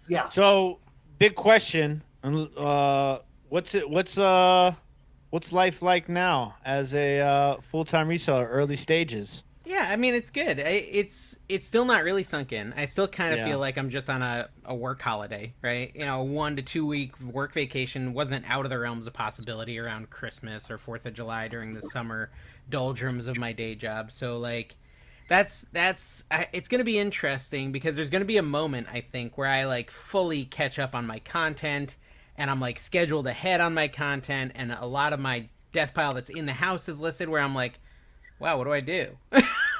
Yeah. So, big question. What's life like now as a full-time reseller? Early stages. Yeah, I mean it's good. It's still not really sunk in. I still kind of Yeah. feel like I'm just on a work holiday, right? You know, a 1 to 2 week work vacation wasn't out of the realms of possibility around Christmas or 4th of July during the summer doldrums of my day job. So like it's going to be interesting because there's going to be a moment I think where I like fully catch up on my content and I'm like scheduled ahead on my content and a lot of my death pile that's in the house is listed where I'm like, wow, what do I do?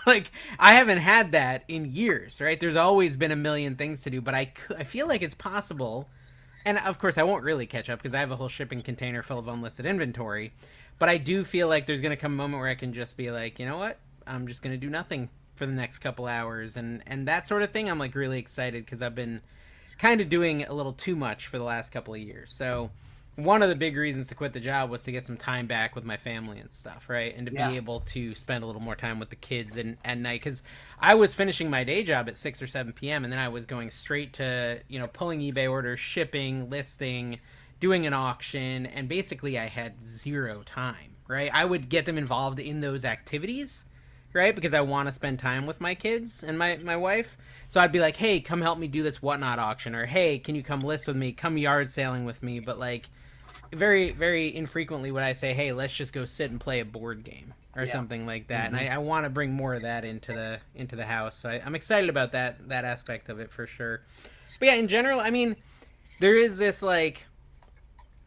Like, I haven't had that in years, right? There's always been a million things to do, but I feel like it's possible. And of course, I won't really catch up because I have a whole shipping container full of unlisted inventory. But I do feel like there's going to come a moment where I can just be like, you know what? I'm just going to do nothing for the next couple hours. And that sort of thing, I'm like really excited because I've been kind of doing a little too much for the last couple of years. So one of the big reasons to quit the job was to get some time back with my family and stuff, right? And to be able to spend a little more time with the kids at night. Because I was finishing my day job at 6 or 7 p.m. and then I was going straight to, you know, pulling eBay orders, shipping, listing, doing an auction. And basically I had zero time, right? I would get them involved in those activities, right? Because I want to spend time with my kids and my wife. So I'd be like, hey, come help me do this whatnot auction. Or, hey, can you come list with me? Come yard sailing with me. But like, very, very infrequently would I say, hey, let's just go sit and play a board game or something like that. Mm-hmm. And I want to bring more of that into the house. So I'm excited about that aspect of it for sure. But yeah, in general, I mean, there is this like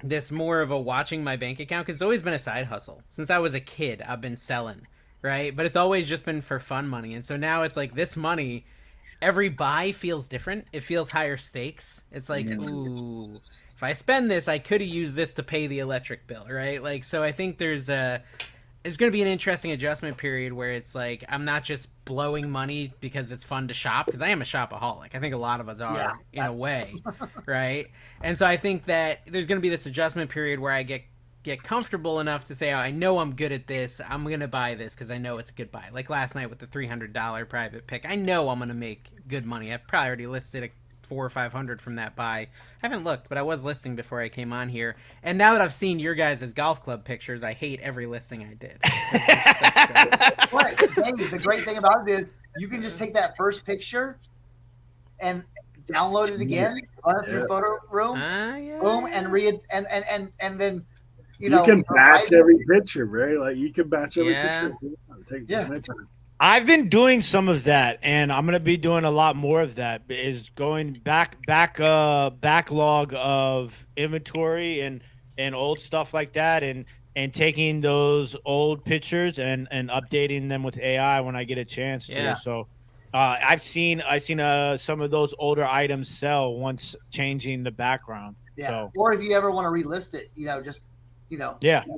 this more of a watching my bank account because it's always been a side hustle. Since I was a kid, I've been selling, right? But it's always just been for fun money. And so now it's like this money, every buy feels different. It feels higher stakes. It's like, ooh, if I spend this, I could have used this to pay the electric bill, right? Like, so I think there's going to be an interesting adjustment period where it's like I'm not just blowing money because it's fun to shop, because I am a shopaholic. I think a lot of us are in a way, right? And so I think that there's going to be this adjustment period where I get comfortable enough to say, oh, I know I'm good at this. I'm going to buy this because I know it's a good buy. Like last night with the $300 private pick, I know I'm going to make good money. I probably already listed $400 or $500 from that buy. I haven't looked, but I was listing before I came on here. And now that I've seen your guys' golf club pictures, I hate every listing I did. But hey, the great thing about it is you can just take that first picture and download it again, run it through Photo Room, boom, and then you can batch every picture, right? Like you can batch every picture. Take I've been doing some of that, and I'm gonna be doing a lot more of that. Is going backlog of inventory and old stuff like that, and taking those old pictures and updating them with AI when I get a chance to. Yeah. So I've seen some of those older items sell once changing the background. Yeah. So. Or if you ever want to relist it,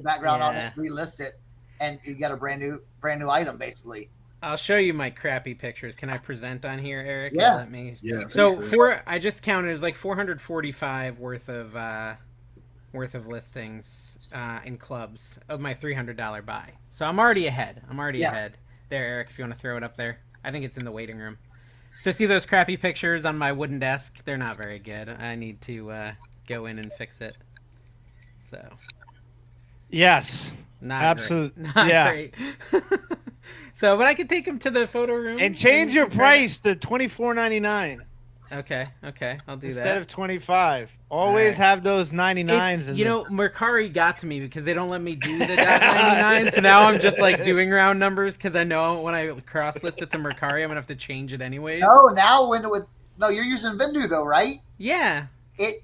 background on it, relist it, and you got a brand new item basically. I'll show you my crappy pictures. Can I present on here, Eric? Yeah. Let me. Yeah. So I just counted, it's like 445 worth of listings in clubs of my $300 buy. So I'm already ahead. Ahead. There, Eric, if you want to throw it up there. I think it's in the waiting room. So see those crappy pictures on my wooden desk? They're not very good. I need to go in and fix it. So. Yes. Not absolutely. Great. Not great. So, but I could take them to the photo room and change your price to $24.99. Okay, I'll do instead of $25. Always have those 99s. Mercari got to me because they don't let me do the .99. So now I'm just like doing round numbers because I know when I cross list it to Mercari, I'm gonna have to change it anyways. No, you're using Vendoo though, right? Yeah. It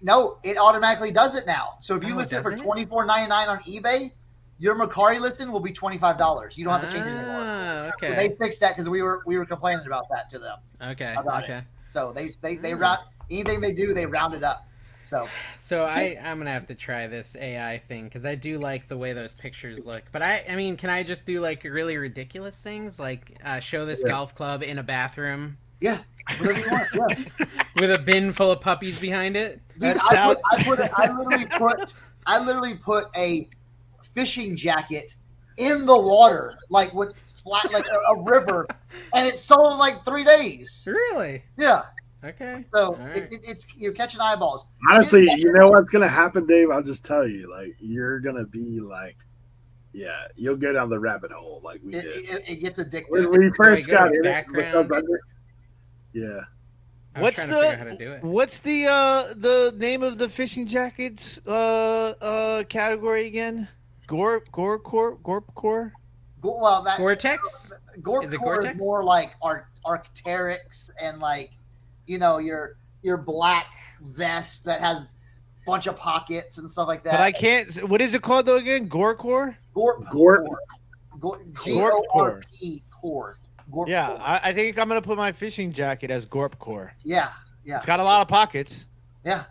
automatically does it now. So if you list it for $24.99 on eBay, your Mercari listing will be $25. You don't have to change it anymore. Okay. So they fixed that because we were complaining about that to them. Okay. It. So they round anything they do, they round it up. So I'm gonna have to try this AI thing because I do like the way those pictures look. But I mean, can I just do like really ridiculous things like show this golf club in a bathroom? Yeah, whatever you want. Yeah. With a bin full of puppies behind it. Dude, I literally put a fishing jacket in the water, like with like a river, and it sold in like 3 days. Really? Yeah. Okay. So All right. it's you're catching eyeballs. Honestly, you know what's gonna happen, Dave? I'll just tell you. Like, you're gonna be like, yeah, you'll go down the rabbit hole like we did. It gets addictive. When we first Do I go got to in background? yeah. I was trying to figure out how to do it. What's the name of the fishing jackets category again? Gorpcore? Well, that Gore-Tex? Is it Gorpcore Gore-Tex? is more like Arc'teryx and like, you know, your black vest that has a bunch of pockets and stuff like that. But I can't. What is it called though again? Gorpcore? Gorpcore. G-O-R-P core. Gorpcore. Yeah, I think I'm gonna put my fishing jacket as Gorpcore. Yeah. It's got a lot of pockets. Yeah.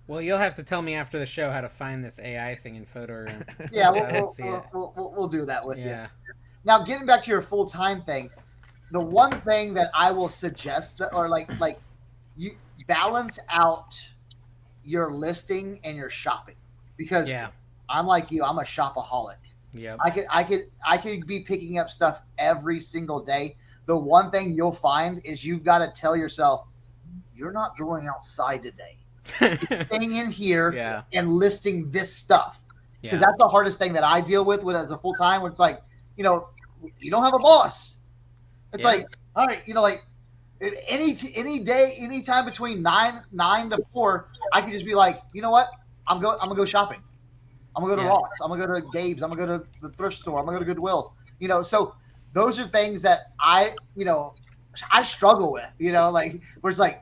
Well, you'll have to tell me after the show how to find this AI thing in Photoroom. Yeah, I don't see it. we'll do that with you. Yeah. Now, getting back to your full-time thing, the one thing that I will suggest that, or like you balance out your listing and your shopping, because I'm like you, I'm a shopaholic. Yep. I could be picking up stuff every single day. The one thing you'll find is you've got to tell yourself, you're not going outside today. You're staying in here and listing this stuff. Because that's the hardest thing that I deal with as a full-time, where it's like, you know, you don't have a boss. It's like, all right, you know, like any day, any time between 9 to 4, I could just be like, you know what? I'm gonna go shopping. I'm gonna go to Ross. I'm gonna go to Gabe's. I'm gonna go to the thrift store. I'm gonna go to Goodwill. You know, so those are things that I struggle with. You know, like where it's like,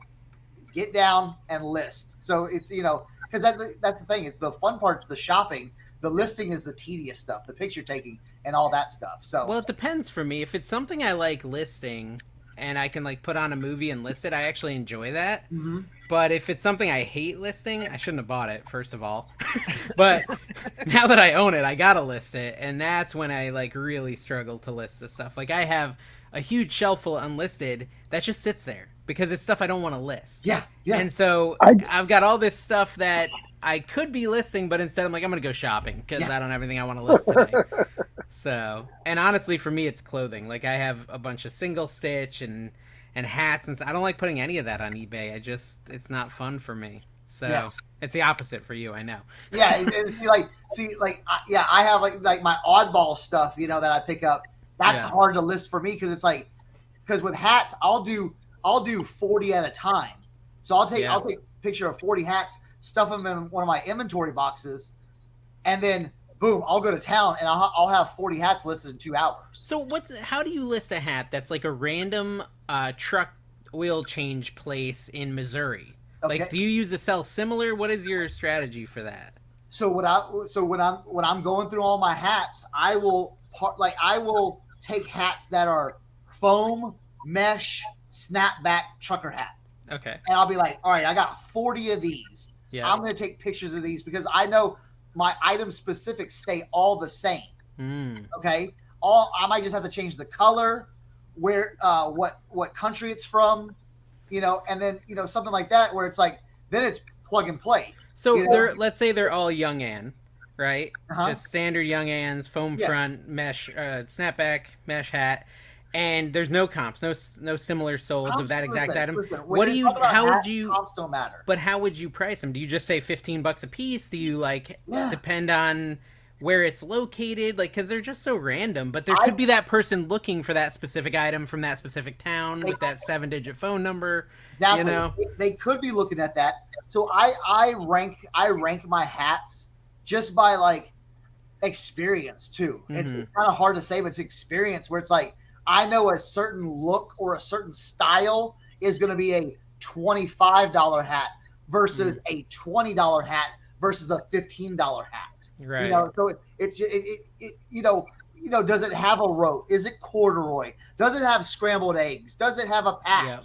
get down and list. So it's, you know, because that's the thing. It's the fun part's the shopping. The listing is the tedious stuff, the picture taking and all that stuff. So well, it depends for me. If it's something I like listing and I can like put on a movie and list it, I actually enjoy that. Mm-hmm. But if it's something I hate listing, I shouldn't have bought it, first of all. But now that I own it, I gotta list it, and that's when I like really struggle to list this stuff. Like I have a huge shelf full of unlisted that just sits there because it's stuff I don't want to list. Yeah. And so I've got all this stuff that I could be listing, but instead I'm like, I'm gonna go shopping because I don't have anything I want to list today. So, and honestly, for me, it's clothing. Like I have a bunch of single stitch and hats and stuff. I don't like putting any of that on eBay. It's not fun for me. So it's the opposite for you, I know. Yeah, I have like my oddball stuff, you know, that I pick up. That's hard to list for me because it's like, because with hats, I'll do 40 at a time. So I'll take a picture of 40 hats, stuff them in one of my inventory boxes, and then boom, I'll go to town and I'll have 40 hats listed in 2 hours. So how do you list a hat that's like a random truck oil change place in Missouri? Okay. Like, do you use a sell similar? What is your strategy for that? So when I'm going through all my hats, I will take hats that are foam, mesh, snapback trucker hat. Okay. And I'll be like, all right, I got 40 of these. Yeah. I'm going to take pictures of these because I know my item specifics stay all the same. Okay. I might just have to change the color, where, what country it's from, you know, and then, you know, something like that where it's like, then it's plug and play. So you know? let's say they're all Young Ann, right? Uh-huh. Just standard Young Ann's, foam front, mesh, snapback, mesh hat. And there's no comps, no similar soles of that exact item. What do you? How would you? Comps don't matter. But how would you price them? Do you just say $15 a piece? Do you depend on where it's located? Like, because they're just so random. But there could be that person looking for that specific item from that specific town with that 7-digit phone number. Exactly. You know? They could be looking at that. So I rank my hats just by like experience too. Mm-hmm. It's kind of hard to say, but it's experience where it's like, I know a certain look or a certain style is going to be a $25 hat versus a $20 hat versus a $15 hat. Right. You know, so it's you know, does it have a rope? Is it corduroy? Does it have scrambled eggs? Does it have a patch? Yeah.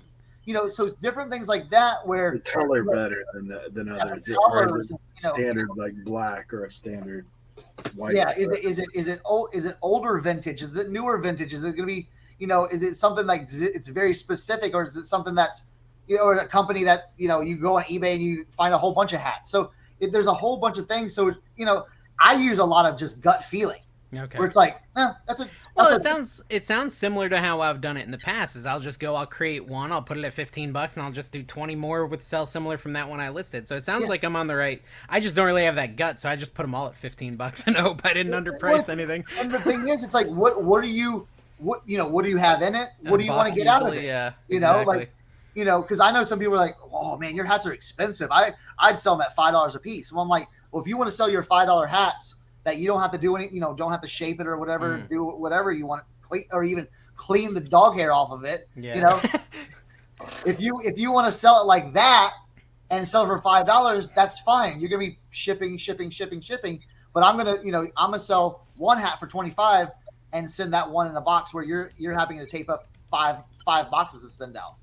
You know, so it's different things like that where the color better than others. Colors, standard like black or a standard white. Yeah, is it older vintage? Is it newer vintage? Is it going to be, you know, is it something like it's very specific, or is it something that's, you know, or a company that, you know, you go on eBay and you find a whole bunch of hats. So there's a whole bunch of things. So, you know, I use a lot of just gut feeling. Okay. Where it's like, that's a Well, that's it sounds similar to how I've done it in the past. Is I'll create one, I'll put it at $15, and I'll just do 20 more with sell similar from that one I listed. So it sounds Yeah. like I'm on the right. I just don't really have that gut, so I just put them all at $15 and hope I didn't underprice anything. And the thing is, it's like, what do you have in it? What do you want to get out of it? Yeah, you know, exactly. like, because I know some people are like, oh man, your hats are expensive. I'd sell them at $5 a piece. Well, I'm like, well, if you want to sell your $5 hats that you don't have to do any, don't have to shape it or whatever, do whatever you want, or even clean the dog hair off of it. Yeah. If you want to sell it like that and sell it for $5, that's fine. You're gonna be shipping. But I'm gonna sell one hat for $25 and send that one in a box where you're having to tape up five boxes to send out.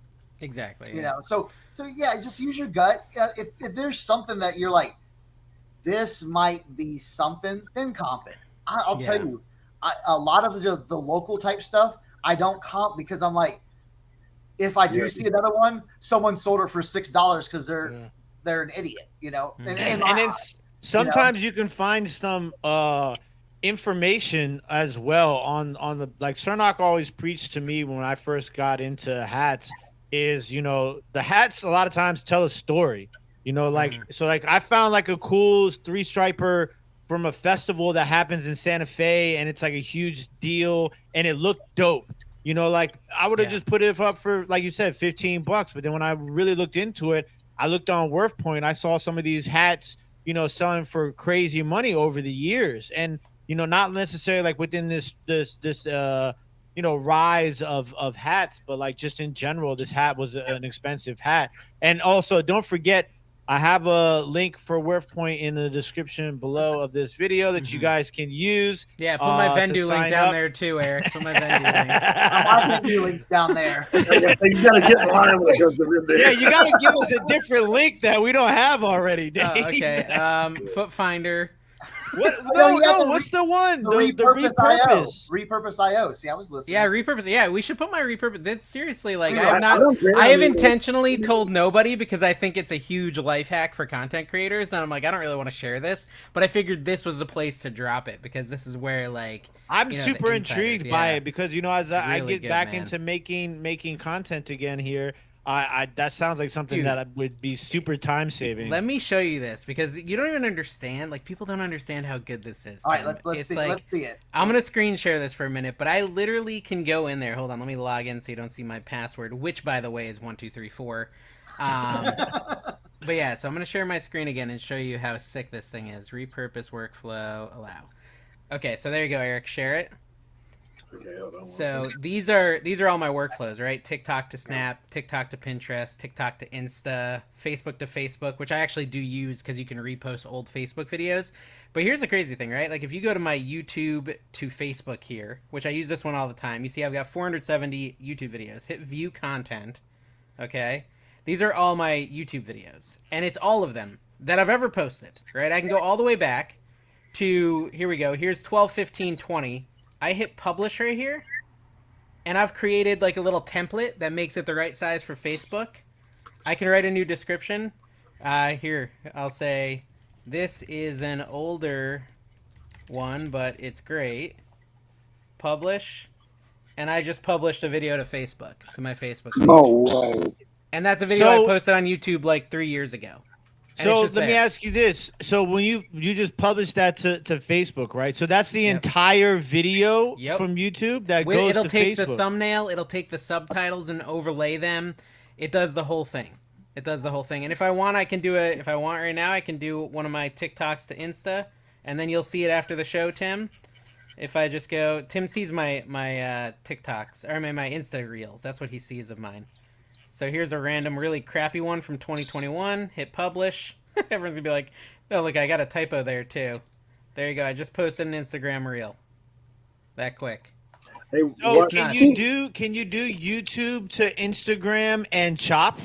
Exactly. So yeah, just use your gut. If there's something that you're like, this might be something, then comp it. I'll tell you, a lot of the local type stuff, I don't comp because I'm like, if I do see another one, someone sold it for $6 because they're an idiot, And it's sometimes you can find some information as well on the, like Cernoch always preached to me when I first got into hats is, the hats a lot of times tell a story. So I found like a cool 3-striper from a festival that happens in Santa Fe, and it's like a huge deal, and it looked dope. I would have just put it up for, like you said, $15. But then when I really looked into it, I looked on WorthPoint. I saw some of these hats, selling for crazy money over the years, and not necessarily like within this rise of hats, but like just in general, this hat was an expensive hat. And also, don't forget, I have a link for WorthPoint in the description below of this video that you guys can use. Yeah, put my Vendoo link down there too, Eric. Put my Vendoo link. My Vendoo link's down there. You gotta get in line when it goes to Vendoo. Yeah, you gotta give us a different link that we don't have already, Dave. Oh, okay. Foot Finder. What? No, what's the one? The repurpose. Repurpose IO. See, I was listening. Yeah, repurpose. Yeah, we should put my repurpose. That's seriously like Yeah, I have intentionally told nobody because I think it's a huge life hack for content creators, and I'm like, I don't really want to share this, but I figured this was the place to drop it because this is where like I'm super intrigued by it because as I really get good, back man. into making content again here. I that sounds like something that would be super time saving. Let me show you this because you don't even understand. Like people don't understand how good this is. All right, Tim. let's see. Let's see it. I'm gonna screen share this for a minute, but I literally can go in there. Hold on, let me log in so you don't see my password, which by the way is 1234. But yeah, so I'm gonna share my screen again and show you how sick this thing is. Repurpose workflow allow. Okay, so there you go, Eric. Share it. Okay, hold on. So these are all my workflows, right? TikTok to Snap, TikTok to Pinterest, TikTok to Insta, Facebook to Facebook, which I actually do use because you can repost old Facebook videos. But here's the crazy thing, right? Like if you go to my YouTube to Facebook here, which I use this one all the time, you see I've got 470 YouTube videos. Hit view content, okay? These are all my YouTube videos, and it's all of them that I've ever posted, right? I can go all the way back to, here we go, here's 12, 15, 20. I hit publish right here, and I've created like a little template that makes it the right size for Facebook. I can write a new description. Here, I'll say, this is an older one, but it's great. Publish. And I just published a video to Facebook, to my Facebook page. No way. And that's a video I posted on YouTube like 3 years ago. So let me ask you this. So when you just publish that to Facebook, right? So that's the entire video from YouTube that goes to Facebook. It'll take the thumbnail, it'll take the subtitles and overlay them. It does the whole thing. And if I want, I can do it. If I want right now, I can do one of my TikToks to Insta, and then you'll see it after the show, Tim. If I just go, Tim sees my TikToks, or my Insta reels. That's what he sees of mine. So here's a random, really crappy one from 2021. Hit publish. Everyone's gonna be like, "Oh, look, I got a typo there too." There you go. I just posted an Instagram reel. That quick. Hey, so can you do YouTube to Instagram and chop?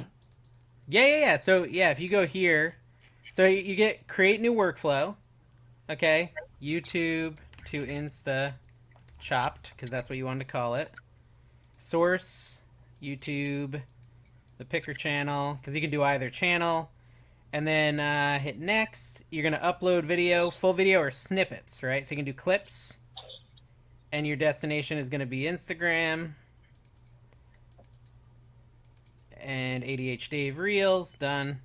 Yeah. So yeah, if you go here, so you get create new workflow. Okay, YouTube to Insta chopped because that's what you wanted to call it. Source YouTube. The picker channel, because you can do either channel, and then hit next. You're going to upload video, full video, or snippets, right? So you can do clips, and your destination is going to be Instagram. And ADH Dave Reels, done.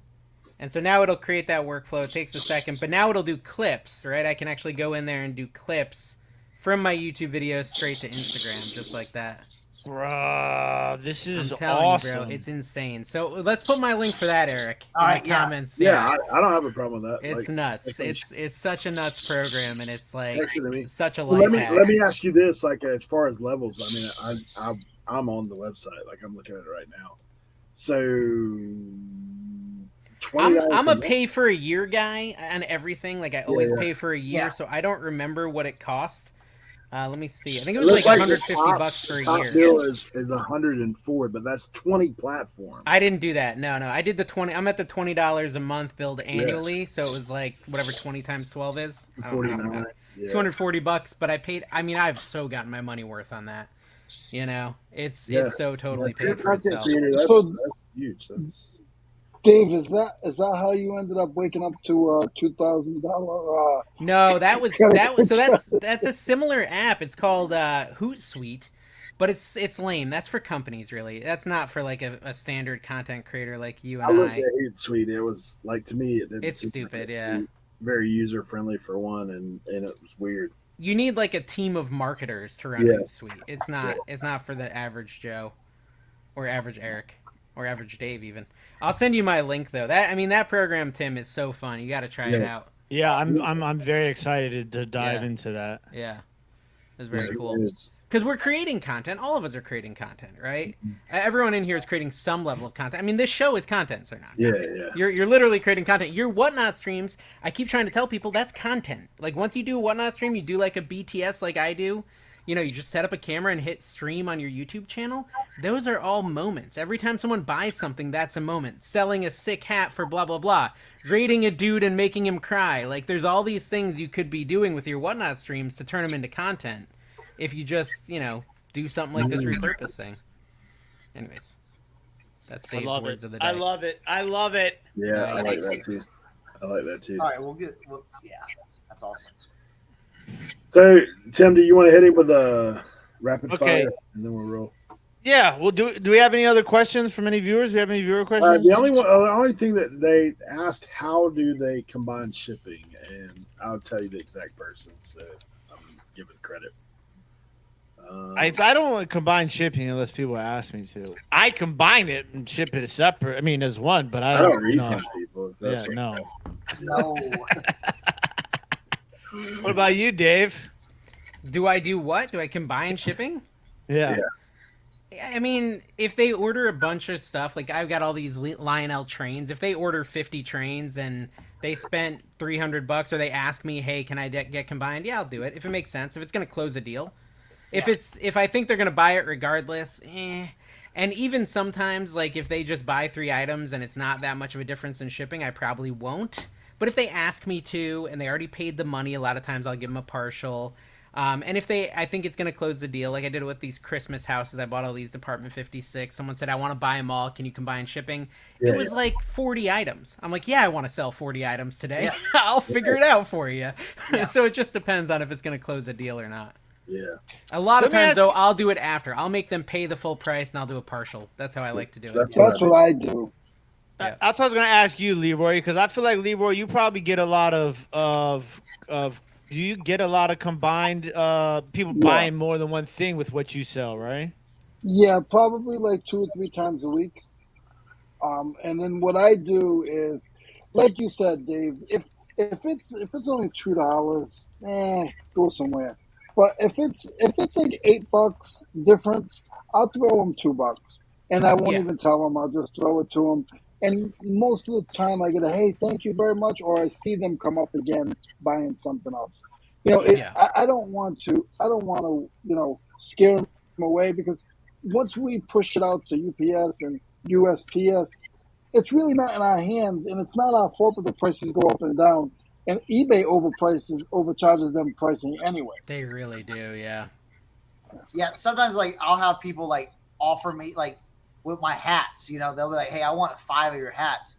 And so now it'll create that workflow. It takes a second, but now it'll do clips, right? I can actually go in there and do clips from my YouTube videos straight to Instagram, just like that. Bruh, this is I'm telling awesome. you, bro, it's insane. So let's put my link for that, Eric, All in right, the yeah. comments. Yeah, I don't have a problem with that. It's nuts. It's such a nuts program, and it's like Text it to me. such a Well, life hack. let me ask you this: like, as far as levels, I mean, I'm on the website, like I'm looking at it right now. So, I'm a pay for a year guy on everything. Like I always pay for a year, Yeah. so I don't remember what it cost. Let me see. I think it was like 150 bucks for a top year. Bill is 104, but that's 20 platforms. I didn't do that. No. I did the 20. I'm at the $20 a month billed annually, so it was like whatever 20 times 12 is. I don't know. 49. Yeah. 240 bucks, but I paid. I mean, I've so gotten my money worth on that. You know, it's so totally paid for itself. That's huge. That's Dave, is that how you ended up waking up to $2,000? No, that's a similar app. It's called Hootsuite, but it's lame. That's for companies, really. That's not for like a standard content creator like you and I looked I. at Hootsuite. It was like, to me, It's stupid. Yeah, very user friendly for one, and it was weird. you need like a team of marketers to run Hootsuite. It's not for the average Joe, or average Eric, or average Dave even. I'll send you my link though. That program, Tim, is so fun. You got to try it out. Yeah, I'm very excited to dive into that. Yeah, it's very cool. Because we're creating content. All of us are creating content, right? Everyone in here is creating some level of content. I mean, this show is content, Cernoch. Yeah. You're literally creating content. Your Whatnot streams, I keep trying to tell people, that's content. Like, once you do a Whatnot stream, you do like a BTS like I do. You know, you just set up a camera and hit stream on your YouTube channel. Those are all moments. Every time someone buys something, that's a moment. Selling a sick hat for blah, blah, blah. Rating a dude and making him cry. Like, there's all these things you could be doing with your Whatnot streams to turn them into content. If you just, do something like this repurpose thing. Anyways. That's Dave's words of the day. I love it. Yeah, I like that too. All right, yeah, that's awesome. So, Tim, do you want to hit it with a rapid fire, and then we'll roll? Yeah. Well, do we have any other questions from any viewers? Do we have any viewer questions? The only thing that they asked, how do they combine shipping? And I'll tell you the exact person, so I'm giving credit. I don't combine shipping unless people ask me to. I combine it and ship it separate. I mean, as one, but I don't refund people. If that's no. No. What about you, Dave? Do I do what? Do I combine shipping? Yeah. I mean, if they order a bunch of stuff, like I've got all these Lionel trains. If they order 50 trains and they spent $300, or they ask me, hey, can I get combined? Yeah, I'll do it if it makes sense. If it's going to close a deal. If I think they're going to buy it regardless, And even sometimes, like, if they just buy 3 items and it's not that much of a difference in shipping, I probably won't. But if they ask me to, and they already paid the money, a lot of times I'll give them a partial. And if I think it's going to close the deal, like I did it with these Christmas houses. I bought all these Department 56. Someone said, I want to buy them all. Can you combine shipping? It was like 40 items. I'm like, yeah, I want to sell 40 items today. Yeah. I'll figure it out for you. Yeah. So it just depends on if it's going to close a deal or not. Yeah. A lot of times, though, I'll do it after. I'll make them pay the full price, and I'll do a partial. That's how I like to do it. That's what I do. Yeah. That's what I was going to ask you, Leroy, because I feel like, Leroy, you probably get a lot of do you get a lot of combined people buying more than one thing with what you sell, right? Yeah, probably like 2 or 3 times a week. And then what I do is, like you said, Dave, if it's only $2, go somewhere. But if it's like $8 difference, I'll throw them $2, and I won't even tell them. I'll just throw it to them. And most of the time, I get a hey, thank you very much, or I see them come up again buying something else. I don't want to scare them away, because once we push it out to UPS and USPS, it's really not in our hands, and it's not our fault that the prices go up and down. And eBay overcharges them pricing anyway. They really do, yeah. Yeah, sometimes like I'll have people like offer me like with my hats, they'll be like, hey, I want 5 of your hats.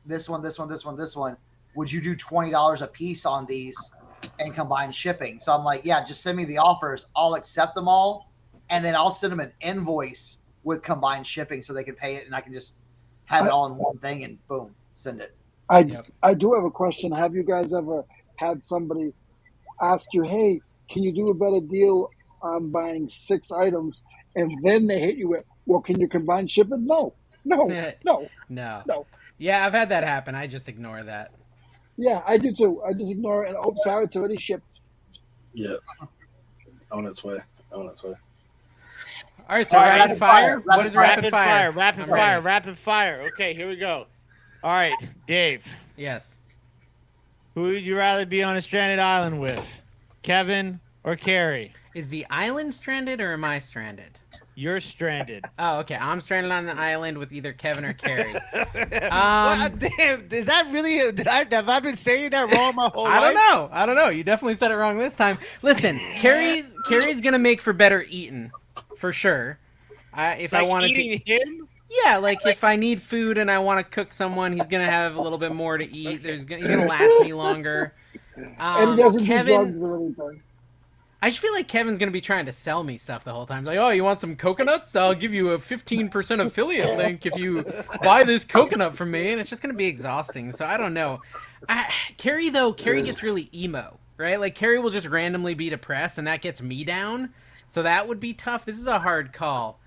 This one, this one, this one, this one. Would you do $20 a piece on these? and combined shipping. So I'm like, yeah, just send me the offers. I'll accept them all, and then I'll send them an invoice with combined shipping so they can pay it, and I can just have it all in one thing and boom, send it. I do have a question. Have you guys ever had somebody ask you, hey, can you do a better deal on buying 6 items? And then they hit you with, well, can you combine shipping? No. No. Yeah, I've had that happen. I just ignore that. Yeah, I do too. I just ignore it and, oh, sorry, it's already shipped. Yeah. On its way. All right, so rapid fire. What is rapid fire? Rapid fire. Okay, here we go. All right, Dave. Yes. Who would you rather be on a stranded island with, Kevin or Carrie? Is the island stranded or am I stranded? You're stranded. Oh, okay. I'm stranded on the island with either Kevin or Carrie. Damn, is that really? Have I been saying that wrong my whole life? I don't know. You definitely said it wrong this time. Listen, Carrie's gonna make for better eating, for sure. If I wanted eating him. Yeah, like if I need food and I want to cook someone, he's gonna have a little bit more to eat. He's gonna last me longer. And he doesn't do drugs or anything. I just feel like Kevin's gonna be trying to sell me stuff the whole time. He's like, oh, you want some coconuts? I'll give you a 15% affiliate link if you buy this coconut from me, and it's just gonna be exhausting. So I don't know. Carrie gets really emo, right? Like Carrie will just randomly be depressed, and that gets me down. So that would be tough. This is a hard call.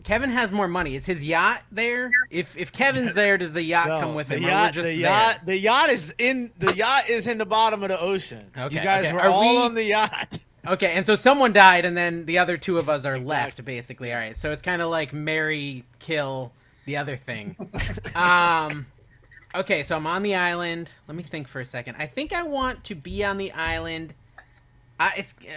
Kevin has more money. Is his yacht there? If Kevin's there, does the yacht come with him? The yacht is in the bottom of the ocean. Okay, you guys were all on the yacht. Okay, and so someone died, and then the other 2 of us are left, basically. All right, so it's kind of like marry, kill the other thing. Okay, so I'm on the island. Let me think for a second. I think I want to be on the island.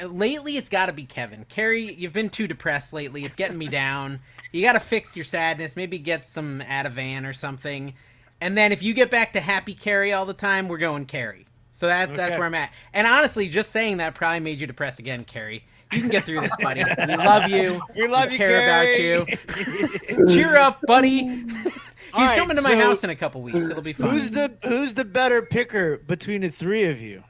Lately, it's got to be Kevin. Carrie, you've been too depressed lately. It's getting me down. You got to fix your sadness. Maybe get some Ativan or something. And then if you get back to happy Carrie all the time, we're going Carrie. So that's where I'm at. And honestly, just saying that probably made you depressed again, Carrie. You can get through this, buddy. We love you. We love you, care Carrie. about you. Cheer up, buddy. He's coming to my house in a couple weeks. It'll be fun. Who's the better picker between the 3 of you?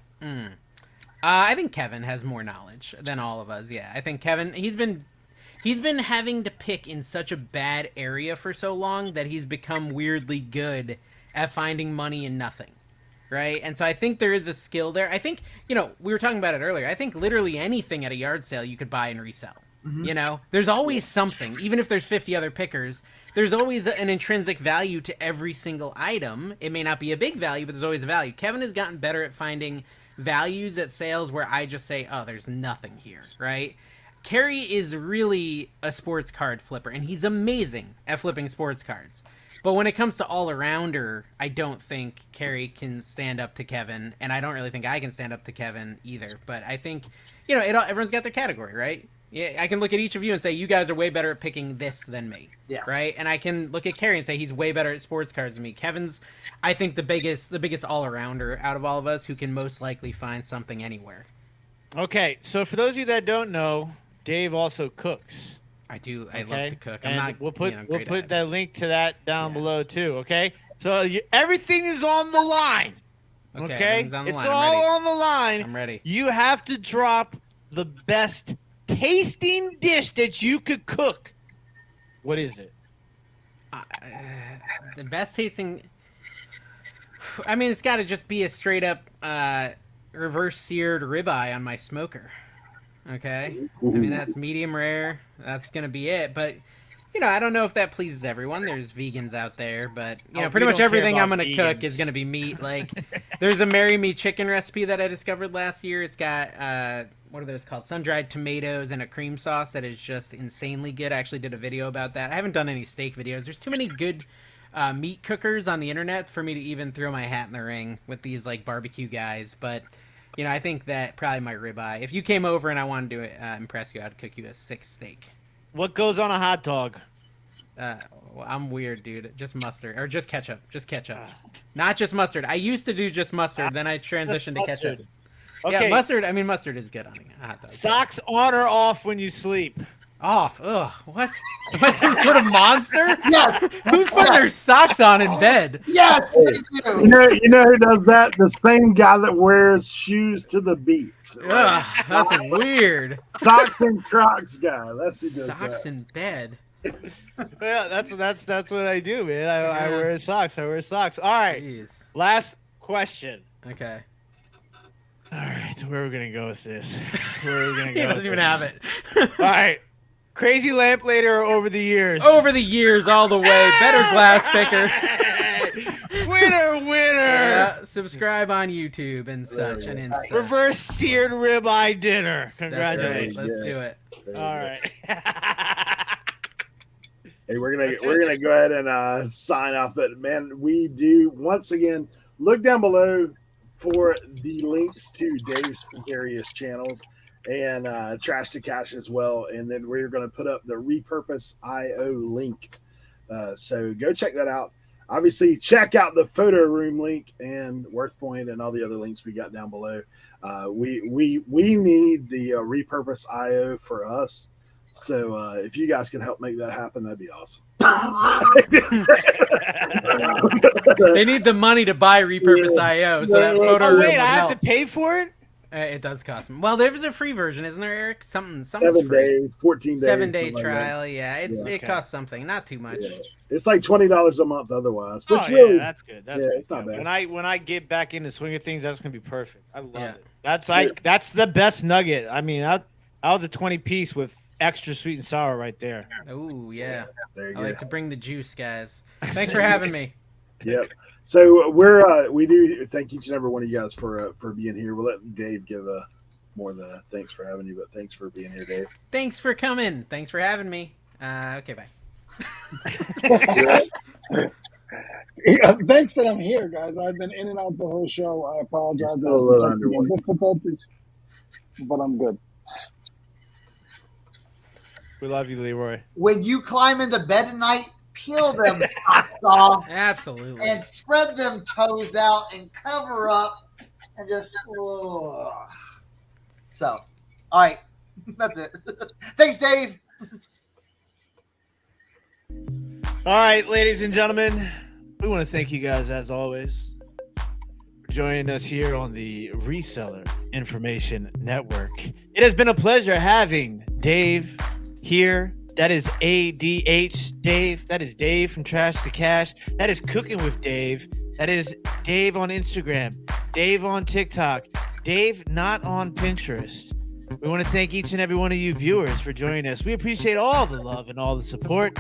I think Kevin has more knowledge than all of us. Yeah, I think Kevin, he's been having to pick in such a bad area for so long that he's become weirdly good at finding money in nothing, right? And so I think there is a skill there. I think, we were talking about it earlier. I think literally anything at a yard sale you could buy and resell. Mm-hmm. There's always something. Even if there's 50 other pickers, there's always an intrinsic value to every single item. It may not be a big value, but there's always a value. Kevin has gotten better at finding values at sales where I just say, oh, there's nothing here, right? Carrie is really a sports card flipper, and he's amazing at flipping sports cards. But when it comes to all-arounder, I don't think Carrie can stand up to Kevin, and I don't really think I can stand up to Kevin either. But I think, everyone's got their category, right? Yeah, I can look at each of you and say, you guys are way better at picking this than me. Yeah. Right? And I can look at Carrie and say he's way better at sports cards than me. Kevin's, I think, the biggest all-arounder out of all of us who can most likely find something anywhere. Okay, so for those of you that don't know, Dave also cooks. I do. I okay? love to cook. We'll put that link to that down below too. Okay, so everything is on the line. Okay, it's all on the line. I'm ready. You have to drop the best tasting dish that you could cook. What is it? The best tasting. I mean, it's got to just be a straight up reverse seared ribeye on my smoker. Okay, I mean that's medium rare. That's gonna be it. But I don't know if that pleases everyone. There's vegans out there, but pretty much everything I'm gonna cook is gonna be meat. Like there's a Marry Me chicken recipe that I discovered last year. It's got what are those called? Sun-dried tomatoes and a cream sauce that is just insanely good. I actually did a video about that. I haven't done any steak videos. There's too many good meat cookers on the internet for me to even throw my hat in the ring with these like barbecue guys. But I think that probably my ribeye. If you came over and I wanted to impress you, I'd cook you a 6 steak. What goes on a hot dog? Well, I'm weird, dude. Just mustard or just ketchup. Just ketchup. Not just mustard. I used to do just mustard, then I transitioned to ketchup. Okay. Yeah, mustard. I mean, mustard is good on a hot dog. Socks on or off when you sleep? Off. Ugh. What? Am I some sort of monster? Yes. Who's putting their socks on in bed? Yes. Thank You know who does that? The same guy that wears shoes to the beach. Ugh, that's weird. Socks and Crocs guy. That's who does Socks that. in bed. Yeah, that's what I do, man. I wear socks. All right. Jeez. Last question. Okay. All right, where are we gonna go with this? Where are we gonna go? He doesn't even have it. All right, crazy lamplater or over the years? Over the years, all the way. Better glass picker. Winner. Yeah, subscribe on YouTube and such and Insta. Reverse seared ribeye dinner. That's right. Congratulations. Let's do it. All right. Hey, we're gonna go ahead and sign off. But man, we do once again look down below for the links to Dave's various channels and Trash to Cash as well. And then we're going to put up the Repurpose IO link. So go check that out. Obviously, check out the photo room link and WorthPoint and all the other links we got down below. We need the Repurpose IO for us. So if you guys can help make that happen, that'd be awesome. They need the money to buy Repurpose IO, so that photo room Wait, would I have help. to pay for it? It does cost them. Well, there's a free version, isn't there, Eric? Something 7 free. days, 14 days. 7-day something like trial. that. Yeah, it costs something, not too much. Yeah. It's like $20 a month otherwise. Which Oh, really, yeah, that's good. That's good. it's not bad. When I get back into swing of things, that's gonna be perfect. I love Yeah. it. That's the best nugget. I mean, that was a 20-piece with extra sweet and sour right there. Oh yeah. There you I go. like to bring the juice, guys. Thanks for having me. Yep. So we do thank each and every one of you guys for being here. We'll let Dave give more than a thanks for having you, but thanks for being here, Dave. Thanks for coming. Thanks for having me. Okay, bye. Yeah, thanks that I'm here, guys. I've been in and out the whole show. I apologize You're still a little for technical underwater. difficulties, but I'm good. We love you, Leroy. When you climb into bed at night, peel them socks off Absolutely. and spread them toes out and cover up and just. Oh. So, all right, that's it. Thanks, Dave. All right, ladies and gentlemen, we want to thank you guys as always for joining us here on the Reseller Information Network. It has been a pleasure having Dave here. That is ADH Dave. That is Dave from Trash to Cash. That is Cooking with Dave. That is Dave on Instagram, Dave on TikTok, Dave not on Pinterest. We want to thank each and every one of you viewers for joining us. We appreciate all the love and all the support.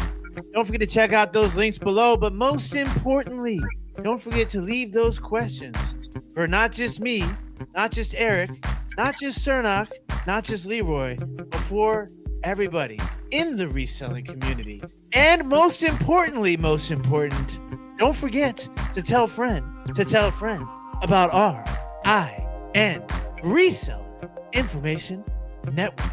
Don't forget to check out those links below, but most importantly, don't forget to leave those questions for not just me, not just Eric, not just Cernoch, not just Leroy, but for everybody in the reselling community. And most important, don't forget to tell a friend about RIN Reseller Information Network.